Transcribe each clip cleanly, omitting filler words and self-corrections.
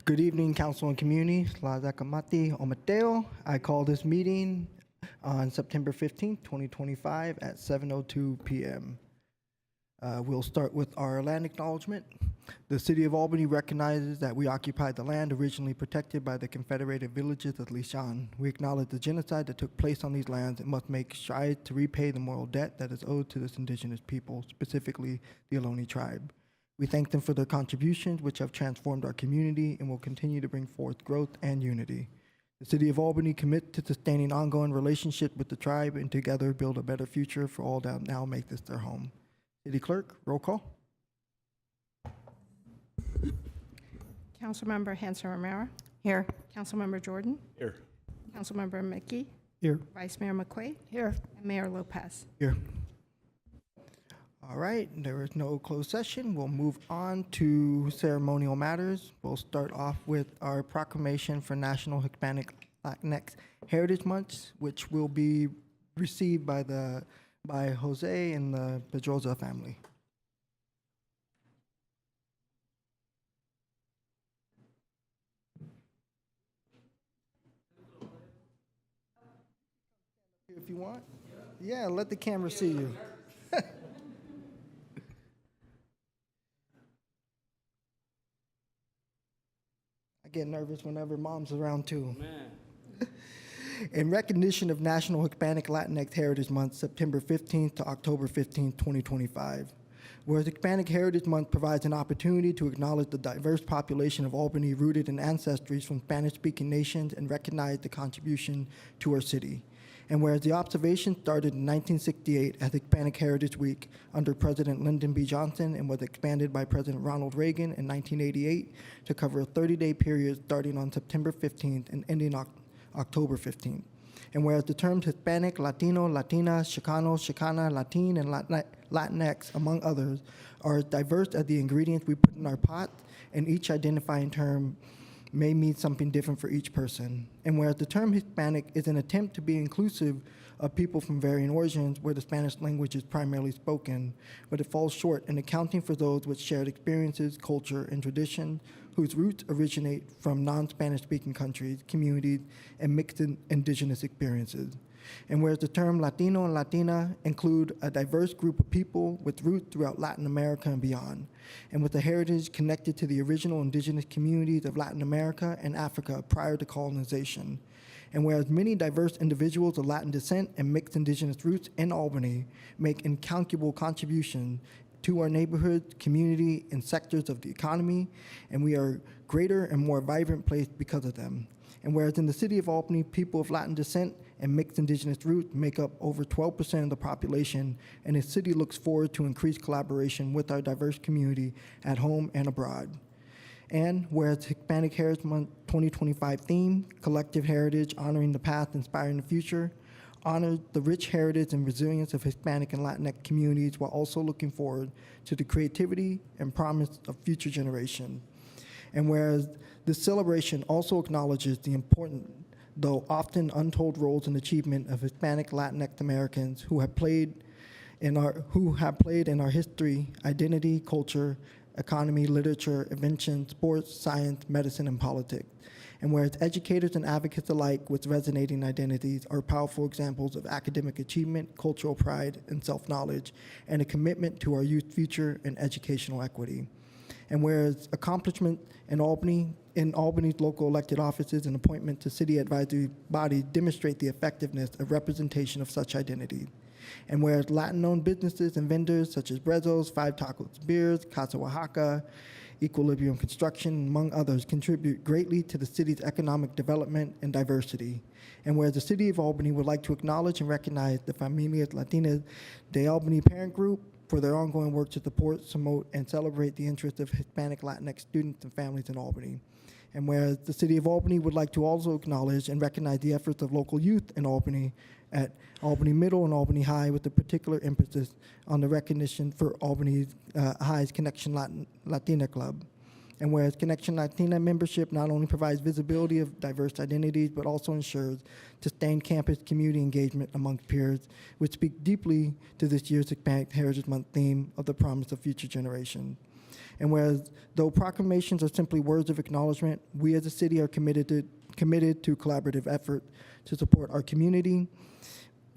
Good evening, council and community. Lazakamati Omateo. I call this meeting on September 15th, 2025 at 7:02 p.m. We'll start with our land acknowledgement. The City of Albany recognizes that we occupied the land originally protected by the Confederated villages of Lishan. We acknowledge the genocide that took place on these lands and must make strides to repay the moral debt that is owed to this indigenous people, specifically the Ohlone tribe. We thank them for their contributions, which have transformed our community and will continue to bring forth growth and unity. The City of Albany commits to sustaining ongoing relationship with the tribe and together build a better future for all that now make this their home. City Clerk, roll call. Councilmember Hanson Romero. Here. Councilmember Jordan. Here. Councilmember Mickey. Here. Vice Mayor McQuaid. Here. And Mayor Lopez. Here. All right, there is no closed session. We'll move on to ceremonial matters. We'll start off with our proclamation for National Hispanic Latinx Heritage Month, which will be received by Jose and the Pedroza family. If you want. Yeah, let the camera see you. I get nervous whenever mom's around too. In recognition of National Hispanic Latinx Heritage Month, September 15th to October 15th, 2025. Whereas Hispanic Heritage Month provides an opportunity to acknowledge the diverse population of Albany rooted in ancestries from Spanish-speaking nations and recognize the contribution to our city. And whereas the observation started in 1968 as Hispanic Heritage Week under President Lyndon B. Johnson and was expanded by President Ronald Reagan in 1988 to cover a 30-day period starting on September 15th and ending October 15th. And whereas the terms Hispanic, Latino, Latina, Chicano, Chicana, Latin, and Latinx, among others, are as diverse as the ingredients we put in our pot, and each identifying term may mean something different for each person. And whereas the term Hispanic is an attempt to be inclusive of people from varying origins where the Spanish language is primarily spoken, but it falls short in accounting for those with shared experiences, culture, and tradition, whose roots originate from non-Spanish speaking countries, communities, and mixed indigenous experiences. And whereas the term Latino and Latina include a diverse group of people with roots throughout Latin America and beyond, and with a heritage connected to the original indigenous communities of Latin America and Africa prior to colonization. And whereas many diverse individuals of Latin descent and mixed indigenous roots in Albany make incalculable contributions to our neighborhoods, community, and sectors of the economy, and we are a greater and more vibrant place because of them. And whereas in the City of Albany, people of Latin descent and mixed indigenous roots make up over 12% of the population, and the city looks forward to increased collaboration with our diverse community at home and abroad. And whereas Hispanic Heritage Month 2025 theme, Collective Heritage, Honoring the Past, Inspiring the Future, honors the rich heritage and resilience of Hispanic and Latinx communities while also looking forward to the creativity and promise of future generations. And whereas this celebration also acknowledges the important, though often untold roles and achievement of Hispanic Latinx Americans who have played in our history, identity, culture, economy, literature, invention, sports, science, medicine, and politics. And whereas educators and advocates alike with resonating identities are powerful examples of academic achievement, cultural pride, and self-knowledge, and a commitment to our youth future and educational equity. And whereas accomplishment in Albany's local elected offices and appointment to city advisory bodies demonstrate the effectiveness of representation of such identities. And whereas Latin-owned businesses and vendors such as Brezos, Five Tacos Beers, Casa Oaxaca, Equilibrium Construction, among others, contribute greatly to the city's economic development and diversity. And whereas the City of Albany would like to acknowledge and recognize the Familias Latinas de Albany parent group for their ongoing work to support, promote, and celebrate the interests of Hispanic Latinx students and families in Albany. And whereas the City of Albany would like to also acknowledge and recognize the efforts of local youth in Albany at Albany Middle and Albany High, with a particular emphasis on the recognition for Albany High's Connection Latina Club. And whereas Connection Latina membership not only provides visibility of diverse identities, but also ensures sustained campus community engagement amongst peers, which speak deeply to this year's Hispanic Heritage Month theme of the promise of future generations. And whereas though proclamations are simply words of acknowledgement, we as a city are committed to collaborative effort to support our community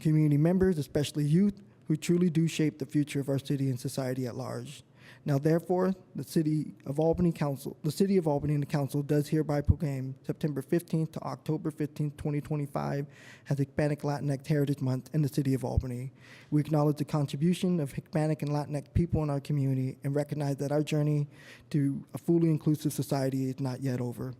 members, especially youth, who truly do shape the future of our city and society at large. Now, therefore, the City of Albany and the Council does hereby proclaim September 15th to October 15th, 2025 as Hispanic Latinx Heritage Month in the City of Albany. We acknowledge the contribution of Hispanic and Latinx people in our community and recognize that our journey to a fully inclusive society is not yet over.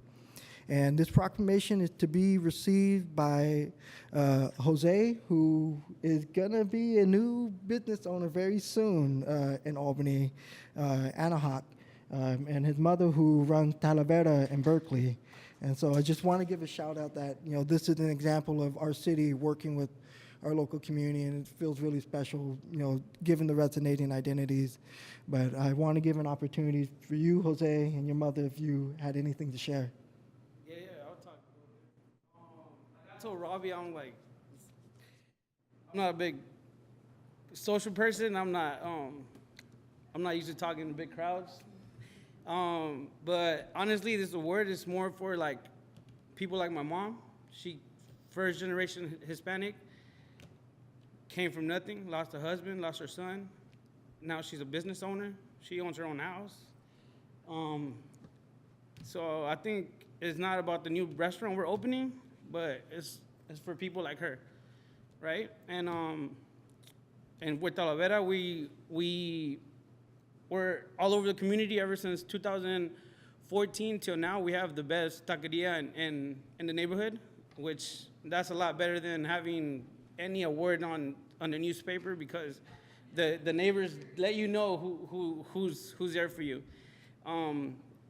And this proclamation is to be received by Jose, who is gonna be a new business owner very soon in Albany, Anahuac, and his mother who runs Talavera in Berkeley. And so I just want to give a shout out that, this is an example of our city working with our local community, and it feels really special, given the resonating identities. But I want to give an opportunity for you, Jose, and your mother, if you had anything to share. Yeah, I'll talk a little bit. I told Robbie, I'm not a big social person. I'm not used to talking to big crowds. But honestly, this word is more for like people like my mom. She first generation Hispanic, came from nothing, lost a husband, lost her son. Now she's a business owner. She owns her own house. So I think it's not about the new restaurant we're opening, but it's for people like her, right? And with Talavera, we were all over the community ever since 2014 till now. We have the best taqueria in the neighborhood, which that's a lot better than having any award on the newspaper, because the neighbors let you know who's there for you.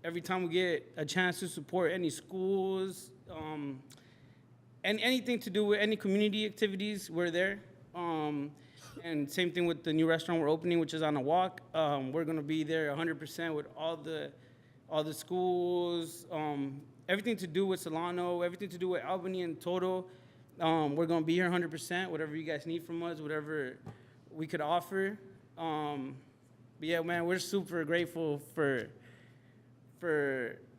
Every time we get a chance to support any schools, and anything to do with any community activities, we're there. And same thing with the new restaurant we're opening, which is on a walk. We're gonna be there 100% with all the schools, everything to do with Solano, everything to do with Albany in total. We're gonna be here 100%, whatever you guys need from us, whatever we could offer. But yeah, man, we're super grateful for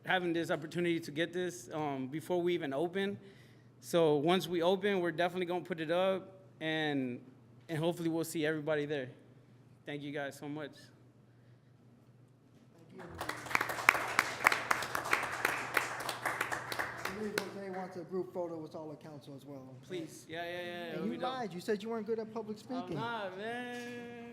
having this opportunity to get this before we even open. So once we open, we're definitely gonna put it up, and hopefully we'll see everybody there. Thank you guys so much. Thank you. I believe Jose wants a group photo with all the council as well. Please, yeah. And you lied. You said you weren't good at public speaking. I'm not, man.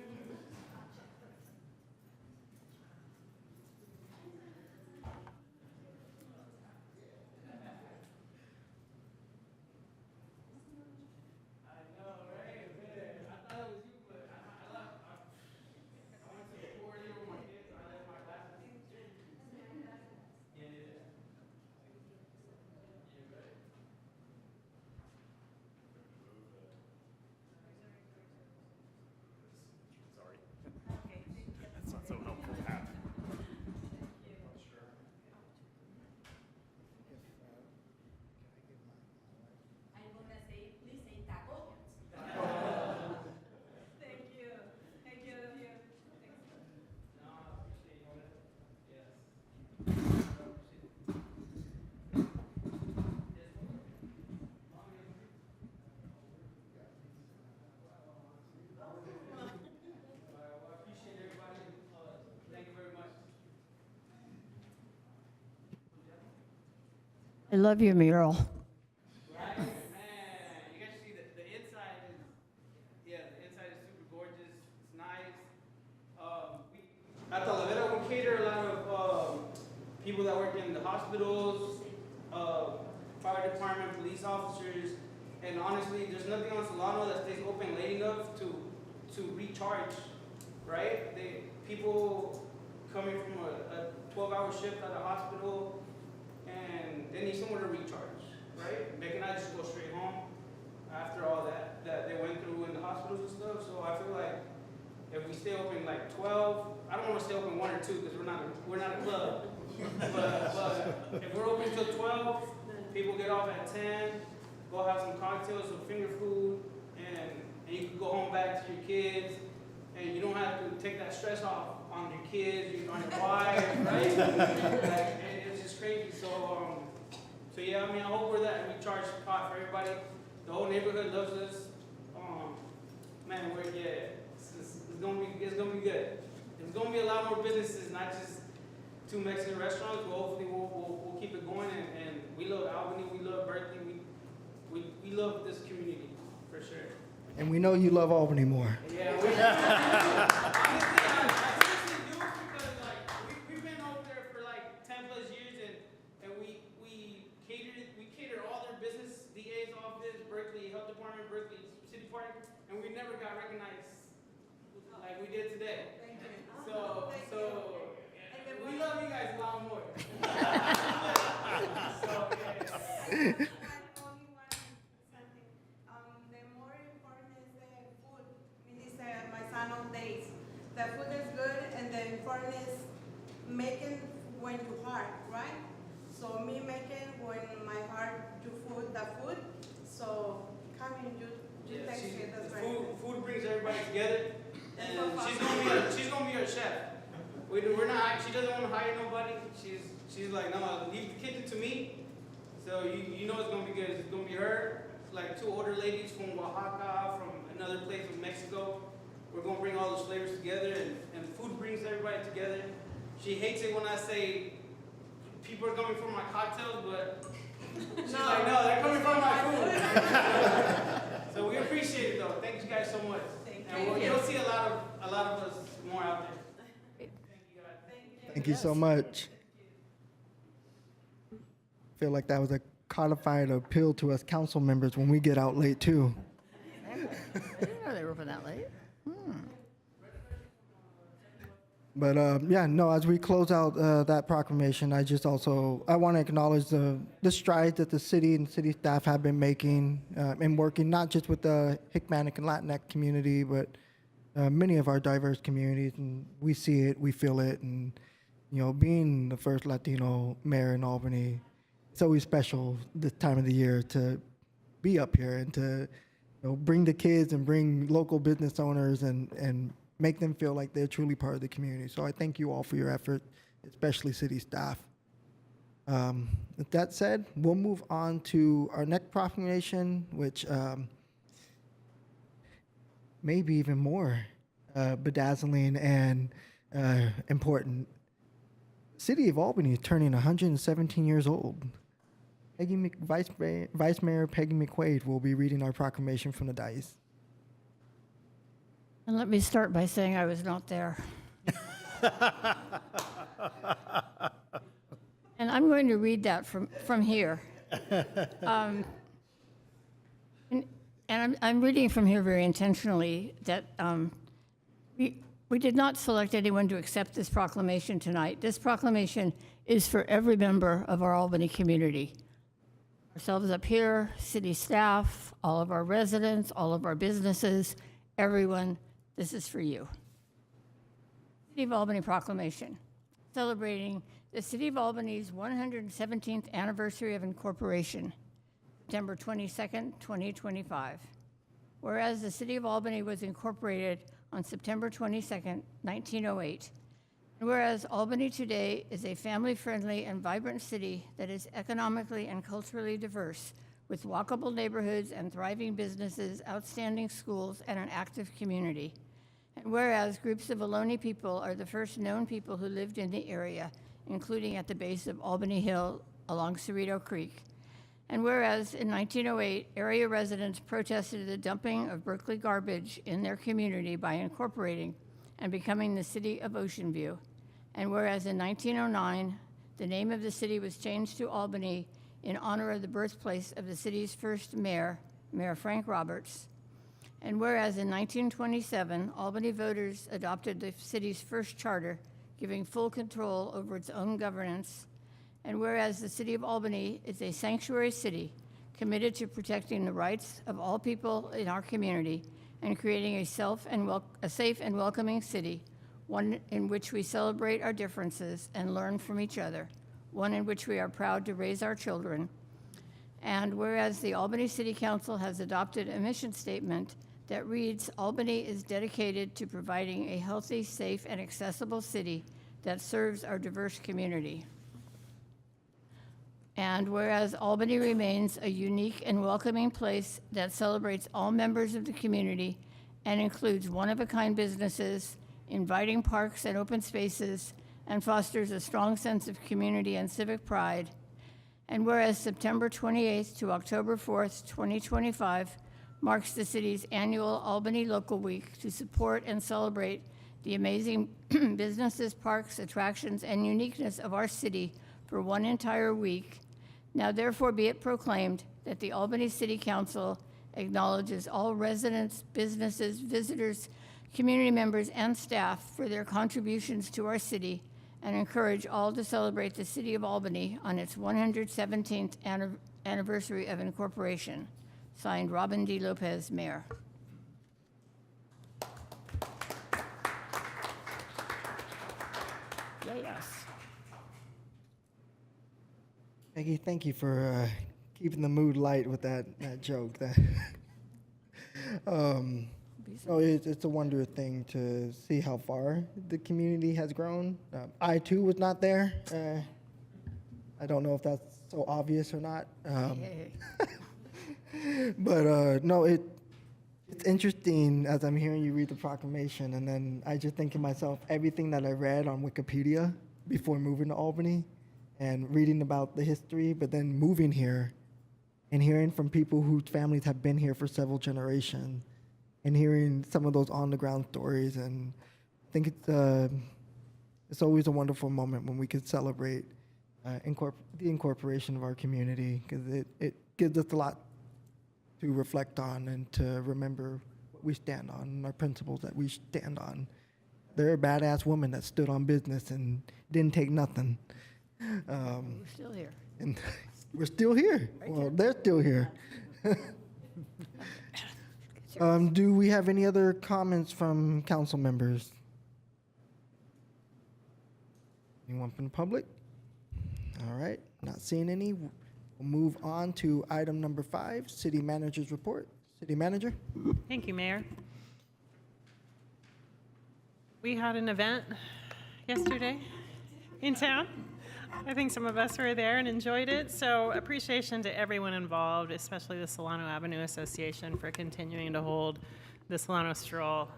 I love your mural. Right, man. You guys see the inside is, the inside is super gorgeous. It's nice. At Talavera, we cater a lot of people that work in the hospitals, fire department, police officers, and honestly, there's nothing on Solano that stays open late enough to recharge, right? People coming from a 12-hour shift at the hospital, and they need somewhere to recharge, right? They cannot just go straight home after all that they went through in the hospitals and stuff. So I feel like if we stay open like 12, I don't want to stay open 1 or 2 because we're not a club. but if we're open till 12, people get off at 10, go have some cocktails, some finger food, and you can go home back to your kids, and you don't have to take that stress off on your kids, on your wife, right? Like, it's just crazy. So yeah, I mean, I hope we're that we charge pot for everybody. The whole neighborhood loves us. Man, it's gonna be good. There's gonna be a lot more businesses, not just 2 Mexican restaurants. But hopefully we'll keep it going. And we love Albany, we love Berkeley, we love this community for sure. And we know you love Albany more. Yeah, honestly, I seriously do, because like we've been over there for like 10 plus years, and we cater all their business, DA's office, Berkeley Health Department, Berkeley City Park, and we never got recognized like we did today. So we love you guys a lot more. So yeah. The more important is the food. This my son all days. The food is good, and the important is making when you heart, right? So me making when my heart to food the food. So coming you Yeah, taste it. That's right. food brings everybody together, and so she's gonna be our chef. We're not. She doesn't want to hire nobody. She's like, no, leave the kitchen to me. So you know it's gonna be good. It's gonna be her, like 2 older ladies from Oaxaca, from another place in Mexico. We're gonna bring all those flavors together, and food brings everybody together. She hates it when I say people are coming for my cocktails, but she's like, no, they're coming for my food. So we appreciate it though. Thank you guys so much. And you'll see a lot of us more out there. Thank you guys. Thank you so much. I feel like that was a codified appeal to us council members when we get out late too. I didn't know they were open that late. But yeah, no, as we close out that proclamation, I want to acknowledge the strides that the city and city staff have been making in working not just with the Hispanic and Latinx community, but many of our diverse communities. And we see it, we feel it. And, being the first Latino mayor in Albany, it's always special this time of the year to be up here and to bring the kids and bring local business owners and make them feel like they're truly part of the community. So I thank you all for your effort, especially city staff. With that said, we'll move on to our next proclamation, which may be even more bedazzling and important. City of Albany is turning 117 years old. Vice Mayor Peggy McQuaid will be reading our proclamation from the dais. And let me start by saying I was not there. And I'm going to read that from here. And I'm reading from here very intentionally that we did not select anyone to accept this proclamation tonight. This proclamation is for every member of our Albany community. Ourselves up here, city staff, all of our residents, all of our businesses, everyone, this is for you. City of Albany Proclamation, celebrating the City of Albany's 117th anniversary of incorporation, September 22nd, 2025. Whereas the City of Albany was incorporated on September 22nd, 1908, and whereas Albany today is a family-friendly and vibrant city that is economically and culturally diverse, with walkable neighborhoods and thriving businesses, outstanding schools, and an active community. And whereas groups of Ohlone people are the first known people who lived in the area, including at the base of Albany Hill along Cerrito Creek. And whereas in 1908, area residents protested the dumping of Berkeley garbage in their community by incorporating and becoming the city of Ocean View. And whereas in 1909, the name of the city was changed to Albany in honor of the birthplace of the city's first mayor, Mayor Frank Roberts. And whereas in 1927, Albany voters adopted the city's first charter, giving full control over its own governance. And whereas the City of Albany is a sanctuary city committed to protecting the rights of all people in our community and creating a safe and welcoming city, one in which we celebrate our differences and learn from each other, one in which we are proud to raise our children. And whereas the Albany City Council has adopted a mission statement that reads, "Albany is dedicated to providing a healthy, safe, and accessible city that serves our diverse community." And whereas Albany remains a unique and welcoming place that celebrates all members of the community and includes one-of-a-kind businesses, inviting parks and open spaces, and fosters a strong sense of community and civic pride. And whereas September 28th to October 4th, 2025 marks the city's annual Albany Local Week to support and celebrate the amazing businesses, parks, attractions, and uniqueness of our city for one entire week, now therefore be it proclaimed that the Albany City Council acknowledges all residents, businesses, visitors, community members, and staff for their contributions to our city, and encourage all to celebrate the City of Albany on its 117th anniversary of incorporation. Signed, Robin D. Lopez, Mayor. Yes. Peggy, thank you for keeping the mood light with that joke. No, it's a wonder thing to see how far the community has grown. I too was not there. I don't know if that's so obvious or not. But no, it's interesting as I'm hearing you read the proclamation, and then I just think to myself, everything that I read on Wikipedia before moving to Albany and reading about the history, but then moving here and hearing from people whose families have been here for several generations and hearing some of those on-the-ground stories. And I think it's always a wonderful moment when we can celebrate the incorporation of our community, because it gives us a lot to reflect on and to remember what we stand on and our principles that we stand on. They're a badass woman that stood on business and didn't take nothing. We're still here. And we're still here. Well, they're still here. Do we have any other comments from council members? Anyone from the public? All right, not seeing any. We'll move on to item number 5, City Manager's Report. City Manager? Thank you, Mayor. We had an event yesterday in town. I think some of us were there and enjoyed it. So appreciation to everyone involved, especially the Solano Avenue Association for continuing to hold the Solano Stroll.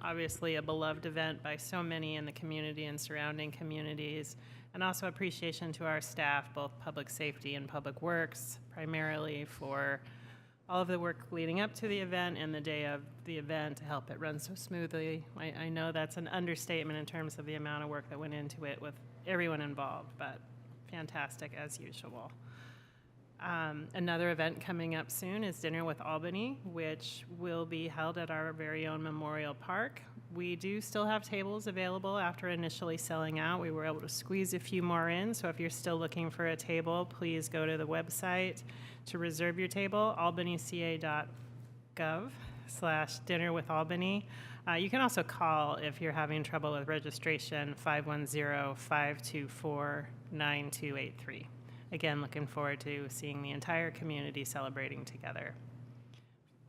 Obviously a beloved event by so many in the community and surrounding communities. And also appreciation to our staff, both public safety and public works, primarily for all of the work leading up to the event and the day of the event to help it run so smoothly. I know that's an understatement in terms of the amount of work that went into it with everyone involved, but fantastic as usual. Another event coming up soon is Dinner with Albany, which will be held at our very own Memorial Park. We do still have tables available after initially selling out. We were able to squeeze a few more in, so if you're still looking for a table, please go to the website to reserve your table, albanyca.gov/dinnerwithalbany. You can also call if you're having trouble with registration, 510-524-9283. Again, looking forward to seeing the entire community celebrating together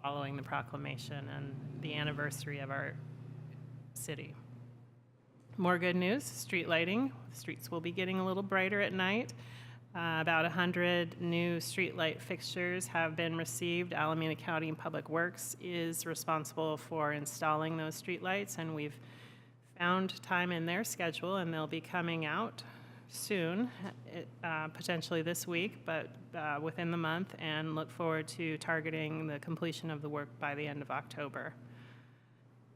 following the proclamation and the anniversary of our city. More good news, street lighting. The streets will be getting a little brighter at night. About 100 new street light fixtures have been received. Alameda County Public Works is responsible for installing those street lights, and we've found time in their schedule, and they'll be coming out soon, potentially this week, but within the month, and look forward to targeting the completion of the work by the end of October.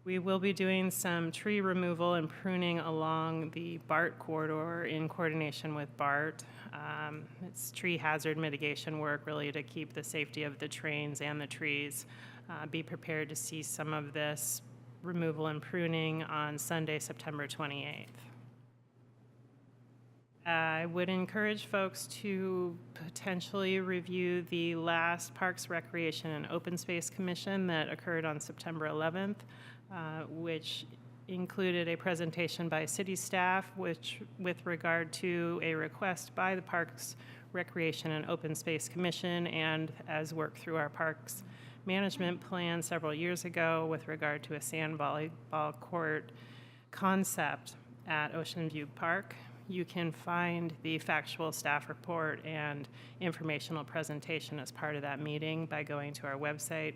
We will be doing some tree removal and pruning along the BART corridor in coordination with BART. It's tree hazard mitigation work really to keep the safety of the trains and the trees. Be prepared to see some of this removal and pruning on Sunday, September 28th. I would encourage folks to potentially review the last Parks, Recreation, and Open Space Commission that occurred on September 11th, which included a presentation by city staff with regard to a request by the Parks, Recreation, and Open Space Commission, and as worked through our Parks management plan several years ago with regard to a sand volleyball court concept at Ocean View Park. You can find the factual staff report and informational presentation as part of that meeting by going to our website,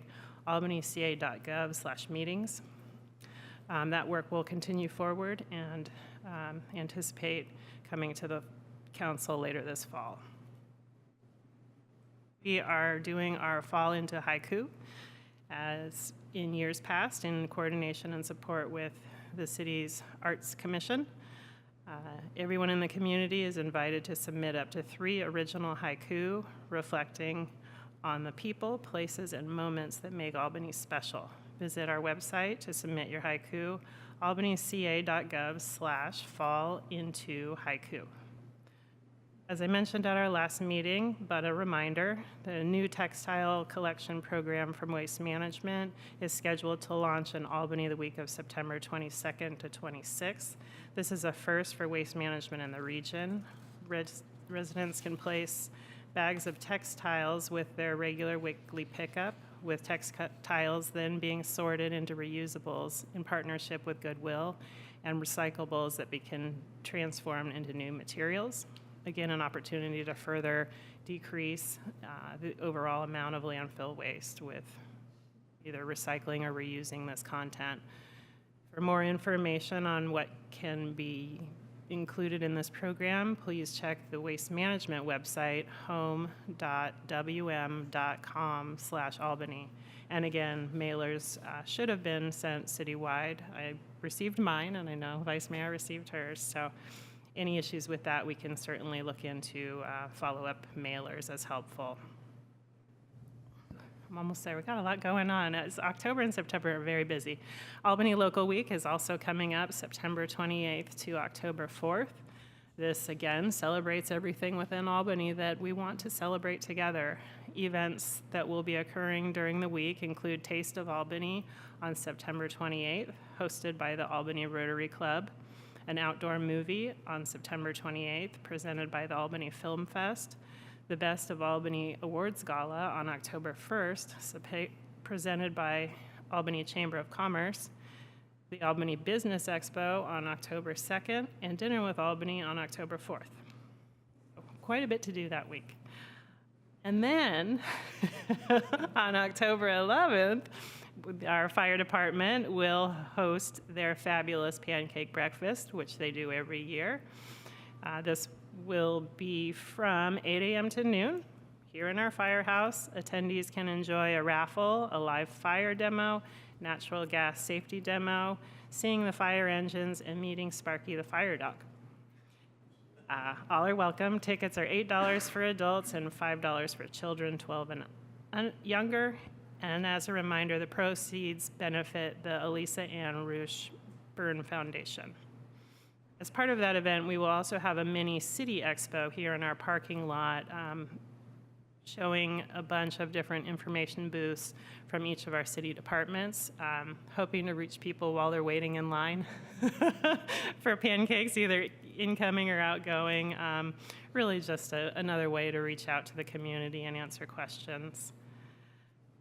albanyca.gov/meetings. That work will continue forward and anticipate coming to the council later this fall. We are doing our Fall into Haiku as in years past in coordination and support with the city's Arts Commission. Everyone in the community is invited to submit up to 3 original haiku reflecting on the people, places, and moments that make Albany special. Visit our website to submit your haiku, albanyca.gov/fallintohaiku. As I mentioned at our last meeting, but a reminder, the new textile collection program from Waste Management is scheduled to launch in Albany the week of September 22nd to 26th. This is a first for Waste Management in the region. Residents can place bags of textiles with their regular weekly pickup, with textiles then being sorted into reusables in partnership with Goodwill and recyclables that can transform into new materials. Again, an opportunity to further decrease the overall amount of landfill waste with either recycling or reusing this content. For more information on what can be included in this program, please check the Waste Management website, home.wm.com/Albany. And again, mailers should have been sent citywide. I received mine, and I know Vice Mayor received hers. So any issues with that, we can certainly look into follow-up mailers as helpful. I'm almost there. We've got a lot going on. October and September are very busy. Albany Local Week is also coming up September 28th to October 4th. This, again, celebrates everything within Albany that we want to celebrate together. Events that will be occurring during the week include Taste of Albany on September 28th, hosted by the Albany Rotary Club, an outdoor movie on September 28th, presented by the Albany Film Fest, the Best of Albany Awards Gala on October 1st, presented by Albany Chamber of Commerce, the Albany Business Expo on October 2nd, and Dinner with Albany on October 4th. Quite a bit to do that week. And then on October 11th, our fire department will host their fabulous pancake breakfast, which they do every year. This will be from 8 a.m. to noon here in our firehouse. Attendees can enjoy a raffle, a live fire demo, natural gas safety demo, seeing the fire engines, and meeting Sparky the fire dog. All are welcome. Tickets are $8 for adults and $5 for children 12 and younger. And as a reminder, the proceeds benefit the Elisa Ann Roosh Byrne Foundation. As part of that event, we will also have a mini city expo here in our parking lot, showing a bunch of different information booths from each of our city departments, hoping to reach people while they're waiting in line for pancakes, either incoming or outgoing. Really just another way to reach out to the community and answer questions.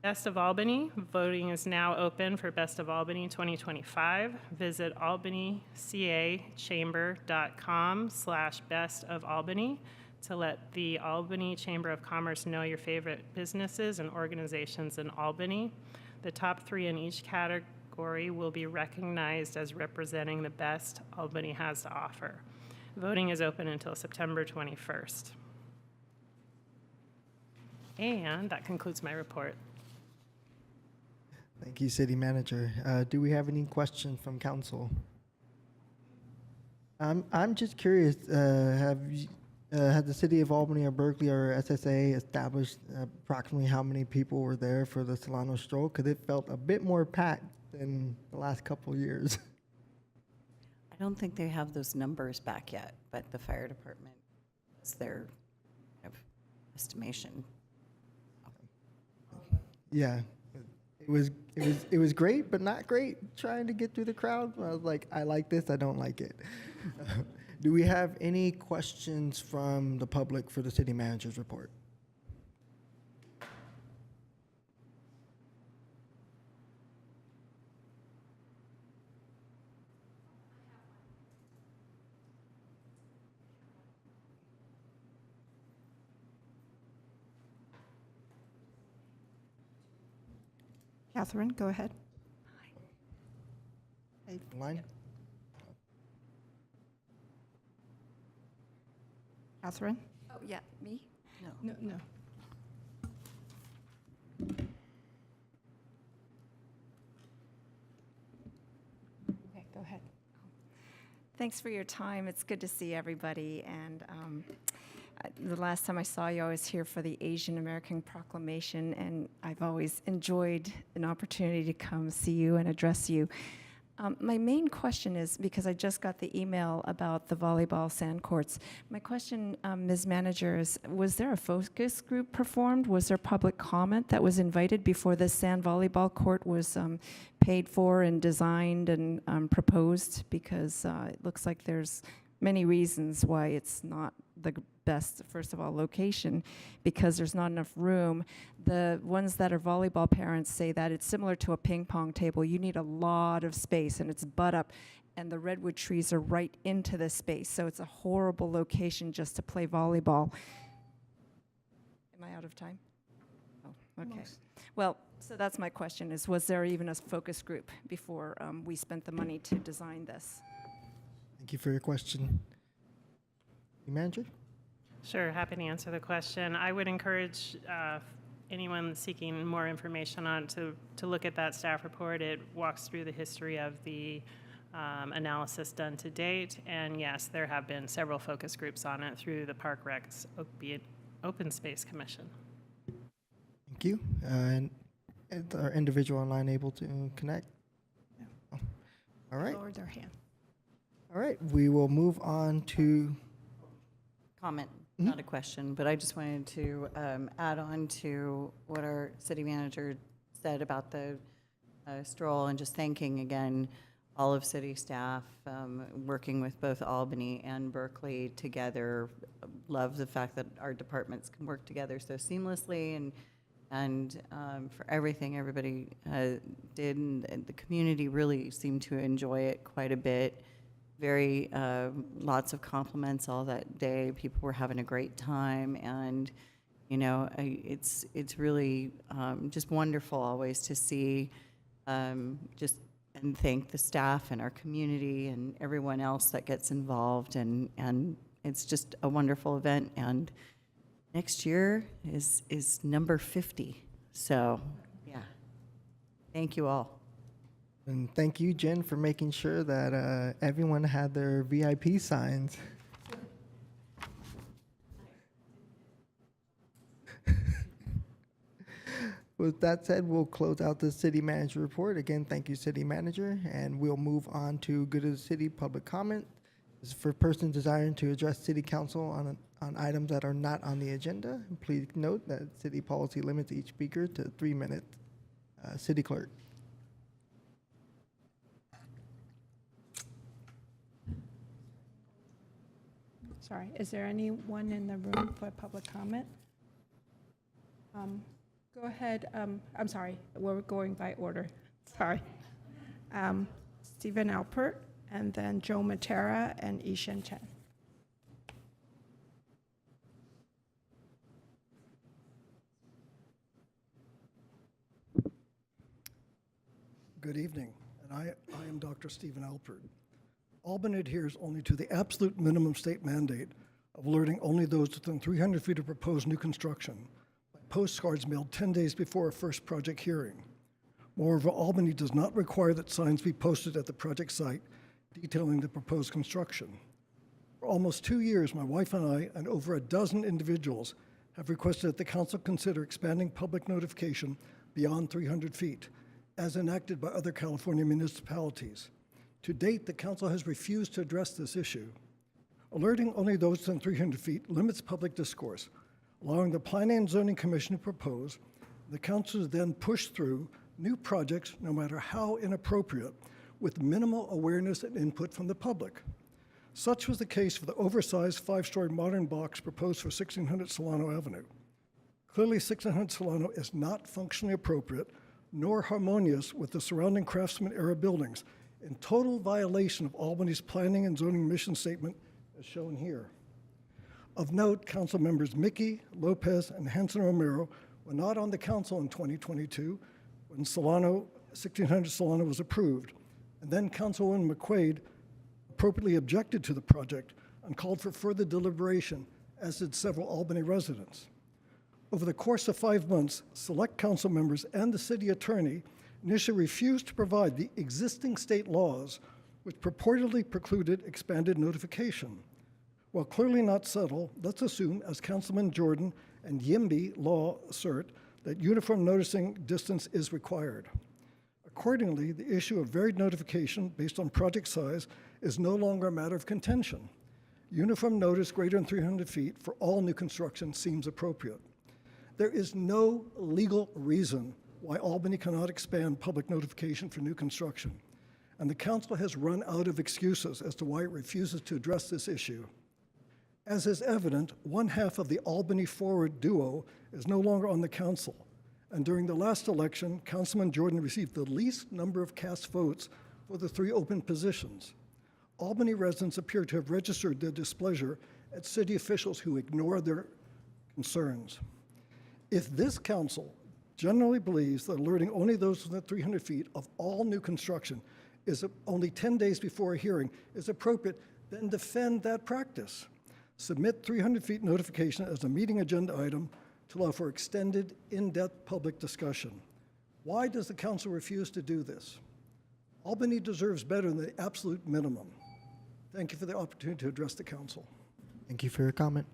Best of Albany, voting is now open for Best of Albany 2025. Visit albanycachamber.com/bestofalbany to let the Albany Chamber of Commerce know your favorite businesses and organizations in Albany. The top 3 in each category will be recognized as representing the best Albany has to offer. Voting is open until September 21st. And that concludes my report. Thank you, City Manager. Do we have any questions from council? I'm just curious, had the City of Albany or Berkeley or SSA established approximately how many people were there for the Solano stroll? Because it felt a bit more packed than the last couple years. I don't think they have those numbers back yet, but the fire department is their kind of estimation. Yeah, it was great, but not great trying to get through the crowd. I was like, I like this, I don't like it. Do we have any questions from the public for the city manager's report? Catherine, go ahead. Line? Catherine? Oh, yeah, me? No. No. Okay, go ahead. Thanks for your time. It's good to see everybody. And the last time I saw you, I was here for the Asian American Proclamation, and I've always enjoyed an opportunity to come see you and address you. My main question is, because I just got the email about the volleyball sand courts, my question, Ms. Manager, is was there a focus group performed? Was there public comment that was invited before the sand volleyball court was paid for and designed and proposed? Because it looks like there's many reasons why it's not the best, first of all, location, because there's not enough room. The ones that are volleyball parents say that it's similar to a ping pong table. You need a lot of space, and it's butt up, and the redwood trees are right into the space, so it's a horrible location just to play volleyball. Am I out of time? Oh, okay. Well, so that's my question, is was there even a focus group before we spent the money to design this? Thank you for your question. City Manager? Sure, happy to answer the question. I would encourage anyone seeking more information on to look at that staff report. It walks through the history of the analysis done to date. And yes, there have been several focus groups on it through the Park Recs Open Space Commission. Thank you. And is our individual online able to connect? Oh. All right. Lowered their hand. All right. We will move on to Comment, not a question, but I just wanted to add on to what our city manager said about the stroll, and just thanking again all of city staff working with both Albany and Berkeley together. Love the fact that our departments can work together so seamlessly, and for everything everybody did, and the community really seemed to enjoy it quite a bit. Very, lots of compliments all that day. People were having a great time, and, you know, it's really just wonderful always to see and thank the staff and our community and everyone else that gets involved, and it's just a wonderful event. And next year is number 50. So, yeah, thank you all. And thank you, Jen, for making sure that everyone had their VIP signs. With that said, we'll close out the city manager report. Again, thank you, city manager, and we'll move on to good of the city public comment. This is for persons desiring to address city council on items that are not on the agenda. Please note that city policy limits each speaker to 3 minutes. City clerk. Sorry, is there anyone in the room for public comment? Go ahead, I'm sorry, we're going by order, sorry. Stephen Alpert, and then Joe Matera and Ishan Chen. Good evening, and I am Dr. Stephen Alpert. Albany adheres only to the absolute minimum state mandate of alerting only those within 300 feet of proposed new construction by postcards mailed 10 days before a first project hearing. Moreover, Albany does not require that signs be posted at the project site detailing the proposed construction. For almost 2 years, my wife and I and over a dozen individuals have requested that the council consider expanding public notification beyond 300 feet, as enacted by other California municipalities. To date, the council has refused to address this issue. Alerting only those within 300 feet limits public discourse, allowing the Planning and Zoning Commission to propose. The council is then pushed through new projects, no matter how inappropriate, with minimal awareness and input from the public. Such was the case for the oversized 5-story modern box proposed for 1600 Solano Avenue. Clearly, 1600 Solano is not functionally appropriate, nor harmonious with the surrounding Craftsman-era buildings, in total violation of Albany's planning and zoning mission statement, as shown here. Of note, council members Mickey, Lopez, and Hanson Romero were not on the council in 2022, when 1600 Solano was approved, and then Councilwoman McQuaid appropriately objected to the project and called for further deliberation, as did several Albany residents. Over the course of 5 months, select council members and the city attorney initially refused to provide the existing state laws which purportedly precluded expanded notification. While clearly not settled, let's assume, as Councilman Jordan and YIMBY law assert, that uniform noticing distance is required. Accordingly, the issue of varied notification based on project size is no longer a matter of contention. Uniform notice greater than 300 feet for all new construction seems appropriate. There is no legal reason why Albany cannot expand public notification for new construction, and the council has run out of excuses as to why it refuses to address this issue. As is evident, one half of the Albany Forward duo is no longer on the council, and during the last election, Councilman Jordan received the least number of cast votes for the 3 open positions. Albany residents appear to have registered their displeasure at city officials who ignore their concerns. If this council generally believes that alerting only those within 300 feet of all new construction is only 10 days before a hearing is appropriate, then defend that practice. Submit 300 feet notification as a meeting agenda item to allow for extended, in-depth public discussion. Why does the council refuse to do this? Albany deserves better than the absolute minimum. Thank you for the opportunity to address the council. Thank you for your comment.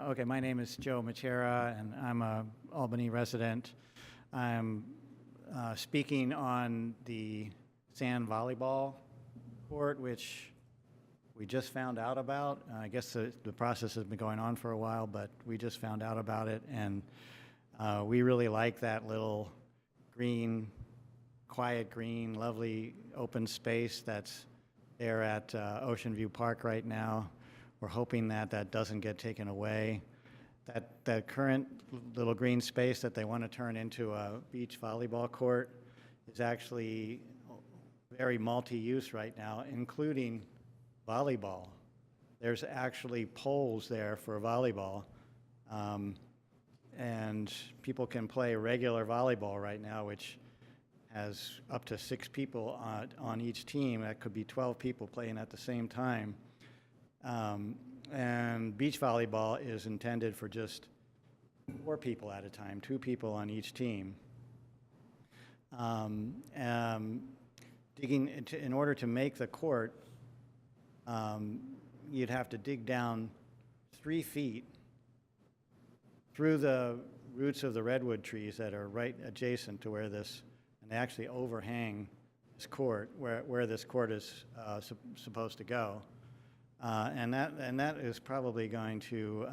Okay, my name is Joe Machera, and I'm a Albany resident. I'm speaking on the sand volleyball court, which we just found out about. I guess the process has been going on for a while, but we just found out about it, and we really like that little green, quiet green, lovely open space that's there at Ocean View Park right now. We're hoping that that doesn't get taken away. That current little green space that they want to turn into a beach volleyball court is actually very multi-use right now, including volleyball. There's actually poles there for volleyball, and people can play regular volleyball right now, which has up to 6 people on each team. That could be 12 people playing at the same time. And beach volleyball is intended for just 4 people at a time, 2 people on each team. In order to make the court, you'd have to dig down 3 feet through the roots of the redwood trees that are right adjacent to where this, and they actually overhang this court, where this court is supposed to go. And that is probably going to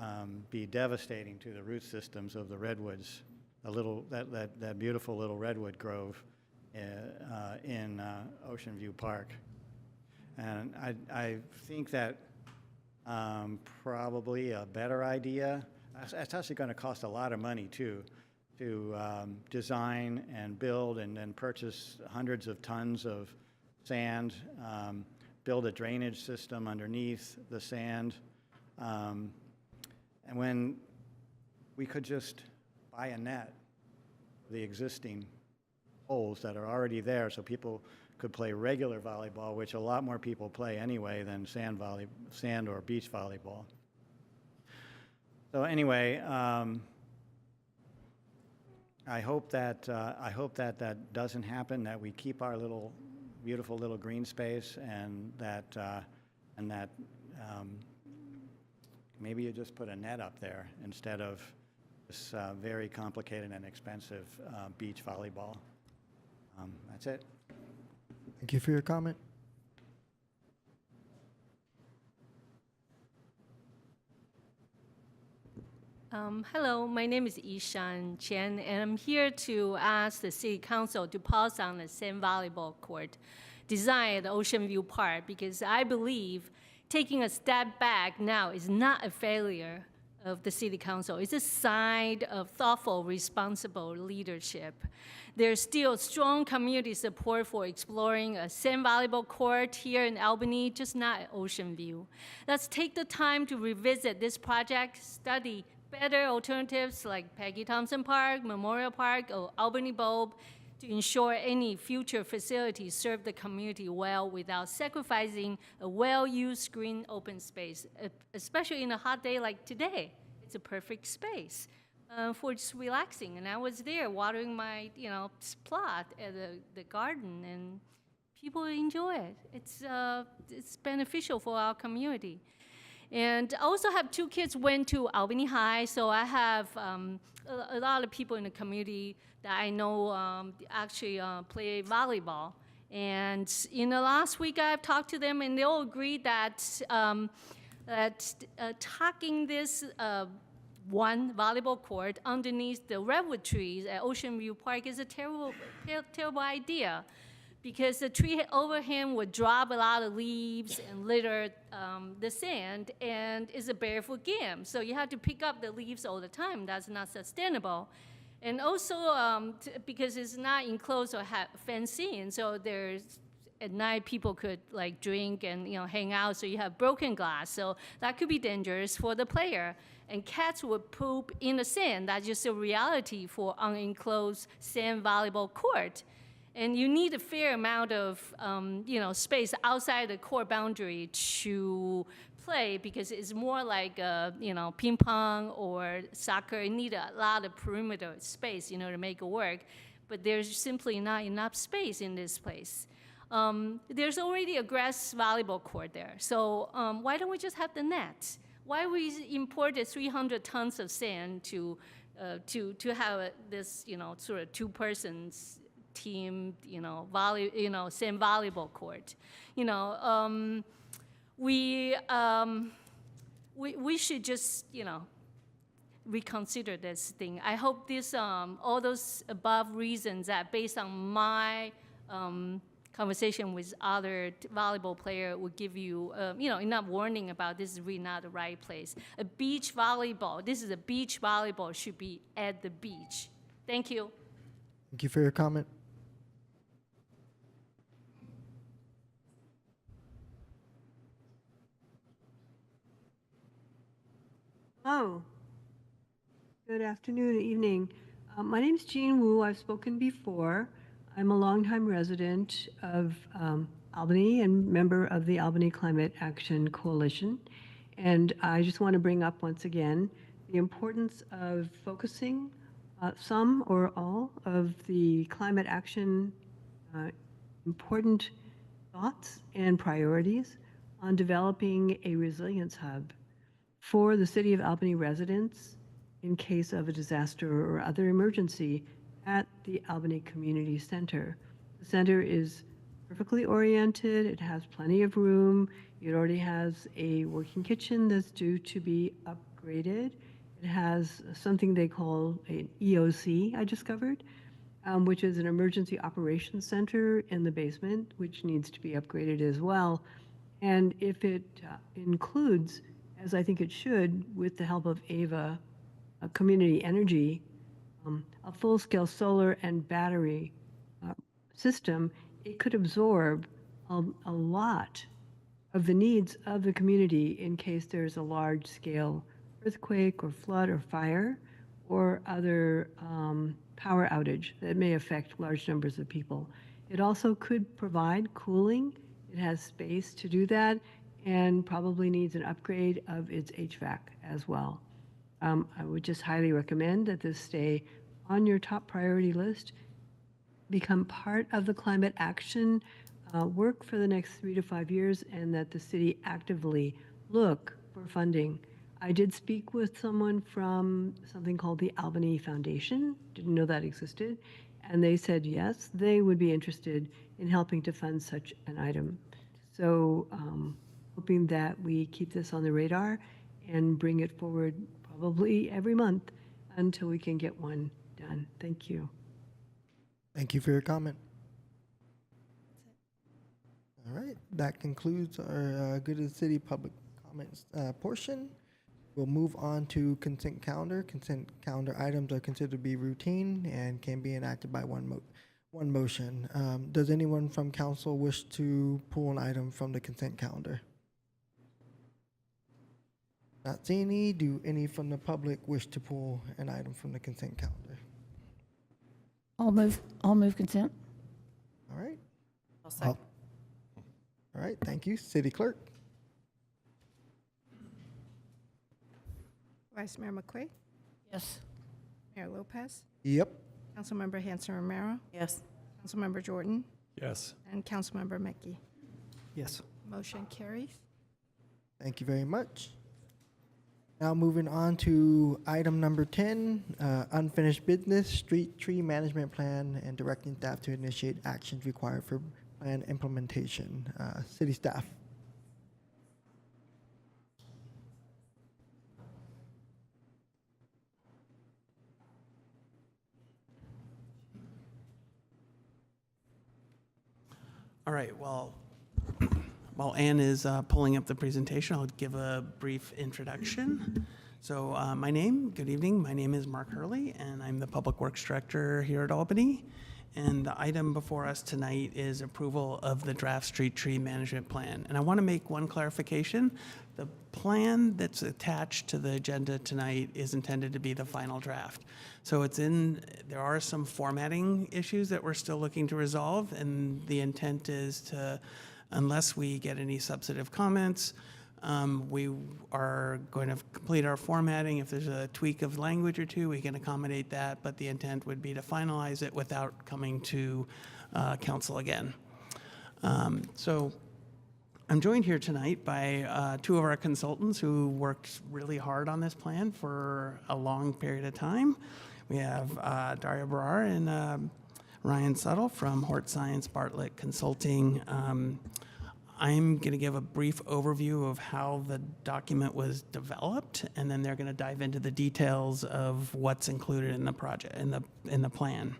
be devastating to the root systems of the redwoods, that beautiful little redwood grove in Ocean View Park. And I think that probably a better idea. It's actually going to cost a lot of money too, to design and build and then purchase hundreds of tons of sand. Build a drainage system underneath the sand. And when we could just buy a net, the existing holes that are already there, so people could play regular volleyball, which a lot more people play anyway than sand or beach volleyball. So anyway, I hope that that doesn't happen, that we keep our beautiful little green space, and that maybe you just put a net up there instead of this very complicated and expensive beach volleyball. That's it. Thank you for your comment. Hello, my name is Ishan Chen, and I'm here to ask the City Council to pause on the sand volleyball court design at Ocean View Park, because I believe taking a step back now is not a failure of the City Council. It's a sign of thoughtful, responsible leadership. There's still strong community support for exploring a sand volleyball court here in Albany, just not at Ocean View. Let's take the time to revisit this project, study better alternatives like Peggy Thompson Park, Memorial Park, or Albany Bulb to ensure any future facilities serve the community well without sacrificing a well-used green open space, especially in a hot day like today. It's a perfect space for just relaxing. And I was there watering my, plot at the garden, and people enjoy it. It's beneficial for our community. And I also have two kids went to Albany High, so I have a lot of people in the community that I know actually play volleyball. And in the last week, I've talked to them, and they all agreed that tucking this one volleyball court underneath the redwood trees at Ocean View Park is a terrible idea, because the tree overhang would drop a lot of leaves and litter the sand, and it's a barefoot game. So you have to pick up the leaves all the time. That's not sustainable. And also because it's not enclosed or fenced in, so there's at night people could like drink and hang out. So you have broken glass. So that could be dangerous for the player. And cats would poop in the sand. That's just a reality for unenclosed sand volleyball court. And you need a fair amount of space outside the court boundary to play, because it's more like ping pong or soccer. You need a lot of perimeter space to make it work. But there's simply not enough space in this place. There's already a grass volleyball court there. So why don't we just have the net? Why we imported 300 tons of sand to have this sort of two-persons team, sand volleyball court. We should just, reconsider this thing. I hope this, all those above reasons that based on my conversation with other volleyball player would give you, enough warning about this is really not the right place. A beach volleyball, this is a beach volleyball, should be at the beach. Thank you. Thank you for your comment. Hello. Good afternoon, evening. My name is Jean Wu. I've spoken before. I'm a longtime resident of Albany and member of the Albany Climate Action Coalition. And I just want to bring up once again the importance of focusing some or all of the climate action important thoughts and priorities on developing a resilience hub for the City of Albany residents in case of a disaster or other emergency at the Albany Community Center. The center is perfectly oriented, it has plenty of room, it already has a working kitchen that's due to be upgraded. It has something they call an EOC, I discovered, which is an emergency operations center in the basement, which needs to be upgraded as well. And if it includes, as I think it should, with the help of AVA, Community Energy, a full-scale solar and battery system, it could absorb a lot of the needs of the community in case there's a large-scale earthquake or flood or fire or other power outage that may affect large numbers of people. It also could provide cooling. It has space to do that and probably needs an upgrade of its HVAC as well. I would just highly recommend that this stay on your top priority list, become part of the climate action work for the next 3 to 5 years, and that the city actively look for funding. I did speak with someone from something called the Albany Foundation, didn't know that existed, and they said yes, they would be interested in helping to fund such an item. So hoping that we keep this on the radar and bring it forward probably every month until we can get one done. Thank you. Thank you for your comment. All right, that concludes our Good of the City public comments portion. We'll move on to consent calendar. Consent calendar items are considered to be routine and can be enacted by one motion. Does anyone from council wish to pull an item from the consent calendar? Not seeing any. Do any from the public wish to pull an item from the consent calendar? I'll move consent. All right. I'll second. All right, thank you. City Clerk? Vice Mayor McQuay, Yes. Mayor Lopez, Yep. Councilmember Hanson Romero, Yes. Councilmember Jordan, Yes. and Councilmember Mackey. Yes. Motion carries. Thank you very much. Now moving on to item number 10, unfinished business, street tree management plan, and directing staff to initiate actions required for plan implementation. City staff. All right, well, while Ann is pulling up the presentation, I'll give a brief introduction. So good evening, my name is Mark Hurley, and I'm the Public Works Director here at Albany. And the item before us tonight is approval of the draft street tree management plan. And I want to make one clarification. The plan that's attached to the agenda tonight is intended to be the final draft. So there are some formatting issues that we're still looking to resolve, and the intent is to, unless we get any substantive comments, we are going to complete our formatting. If there's a tweak of language or two, we can accommodate that, but the intent would be to finalize it without coming to council again. So I'm joined here tonight by two of our consultants who worked really hard on this plan for a long period of time. We have Daria Barrar and Ryan Suttle from Hort Science Bartlett Consulting. I'm going to give a brief overview of how the document was developed, and then they're going to dive into the details of what's included in the project, in the plan.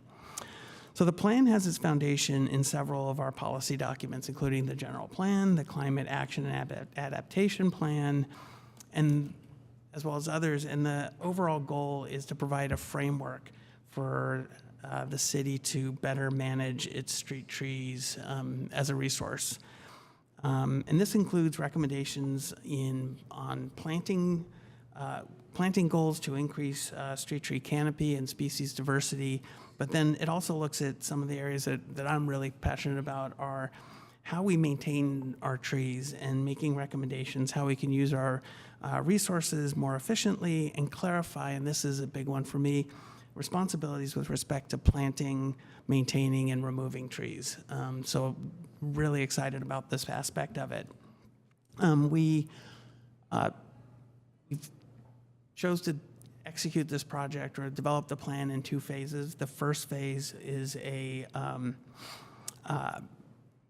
So the plan has its foundation in several of our policy documents, including the general plan, the climate action and adaptation plan, and as well as others. And the overall goal is to provide a framework for the city to better manage its street trees as a resource. And this includes recommendations on planting goals to increase street tree canopy and species diversity. But then it also looks at some of the areas that I'm really passionate about are how we maintain our trees and making recommendations, how we can use our resources more efficiently and clarify, and this is a big one for me, responsibilities with respect to planting, maintaining, and removing trees. So really excited about this aspect of it. We chose to execute this project or develop the plan in two phases. The first phase is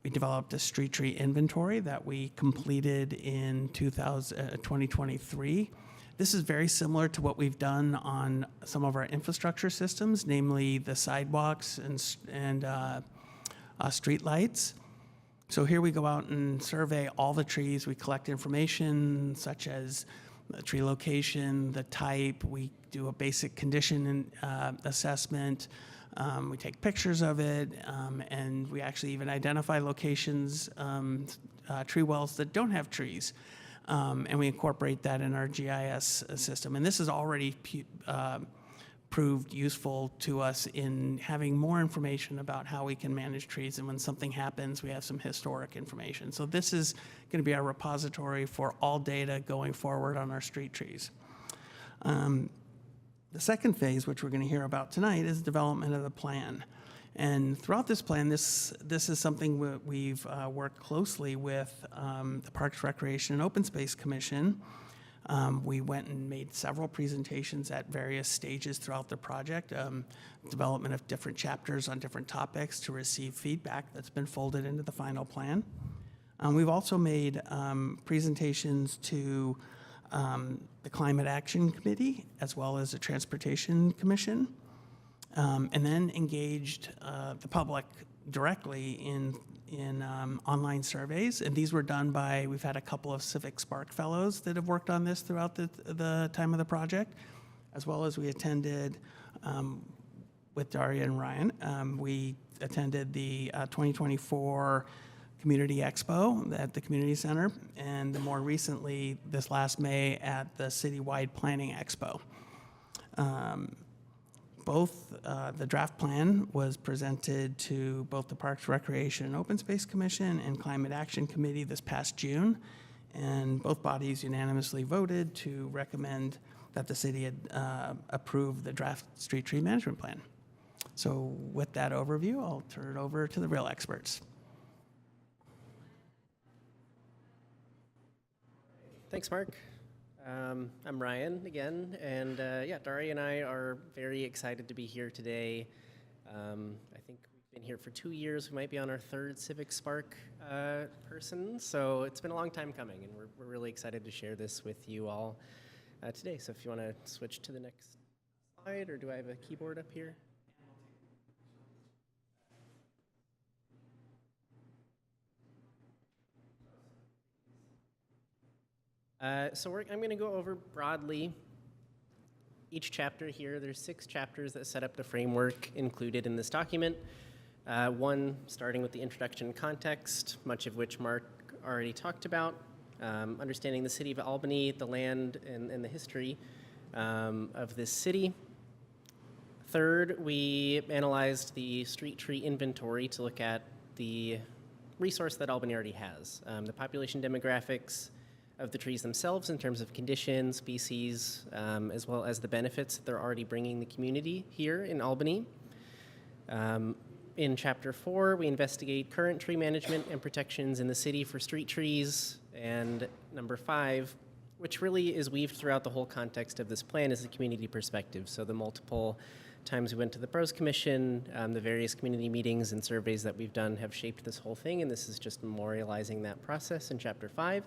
we developed a street tree inventory that we completed in 2023. This is very similar to what we've done on some of our infrastructure systems, namely the sidewalks and street lights. So here we go out and survey all the trees. We collect information such as the tree location, the type. We do a basic condition assessment. We take pictures of it, and we actually even identify locations, tree wells that don't have trees. And we incorporate that in our GIS system. And this is already proved useful to us in having more information about how we can manage trees. And when something happens, we have some historic information. So this is going to be our repository for all data going forward on our street trees. The second phase, which we're going to hear about tonight, is development of the plan. And throughout this plan, this is something we've worked closely with the Parks, Recreation, and Open Space Commission. We went and made several presentations at various stages throughout the project, development of different chapters on different topics to receive feedback that's been folded into the final plan. We've also made presentations to the Climate Action Committee as well as the Transportation Commission. And then engaged the public directly in in online surveys, and these were done by, we've had a couple of Civic Spark Fellows that have worked on this throughout the time of the project, as well as we attended, with Daria and Ryan, we attended the 2024 Community Expo at the Community Center, and more recently, this last May, at the Citywide Planning Expo. Both, the draft plan was presented to both the Parks, Recreation, and Open Space Commission and Climate Action Committee this past June, and both bodies unanimously voted to recommend that the city had approve the draft street tree management plan. So with that overview, I'll turn it over to the real experts. Thanks, Mark. I'm Ryan again, and yeah, Daria and I are very excited to be here today. I think we've been here for 2 years. We might be on our third Civic Spark person, so it's been a long time coming, and we're really excited to share this with you all today. So if you want to switch to the next slide, or do I have a keyboard up here? I'm going to go over broadly each chapter here. There's 6 chapters that set up the framework included in this document. One starting with the introduction and context, much of which Mark already talked about, understanding the City of Albany, the land, and the history of this city. Third, we analyzed the street tree inventory to look at the resource that Albany already has, the population demographics of the trees themselves in terms of condition, species, as well as the benefits that they're already bringing the community here in Albany. In Chapter 4, we investigate current tree management and protections in the city for street trees. And number 5, which really is weaved throughout the whole context of this plan, is the community perspective. So the multiple times we went to the Pros Commission, the various community meetings and surveys that we've done have shaped this whole thing, and this is just memorializing that process in Chapter 5.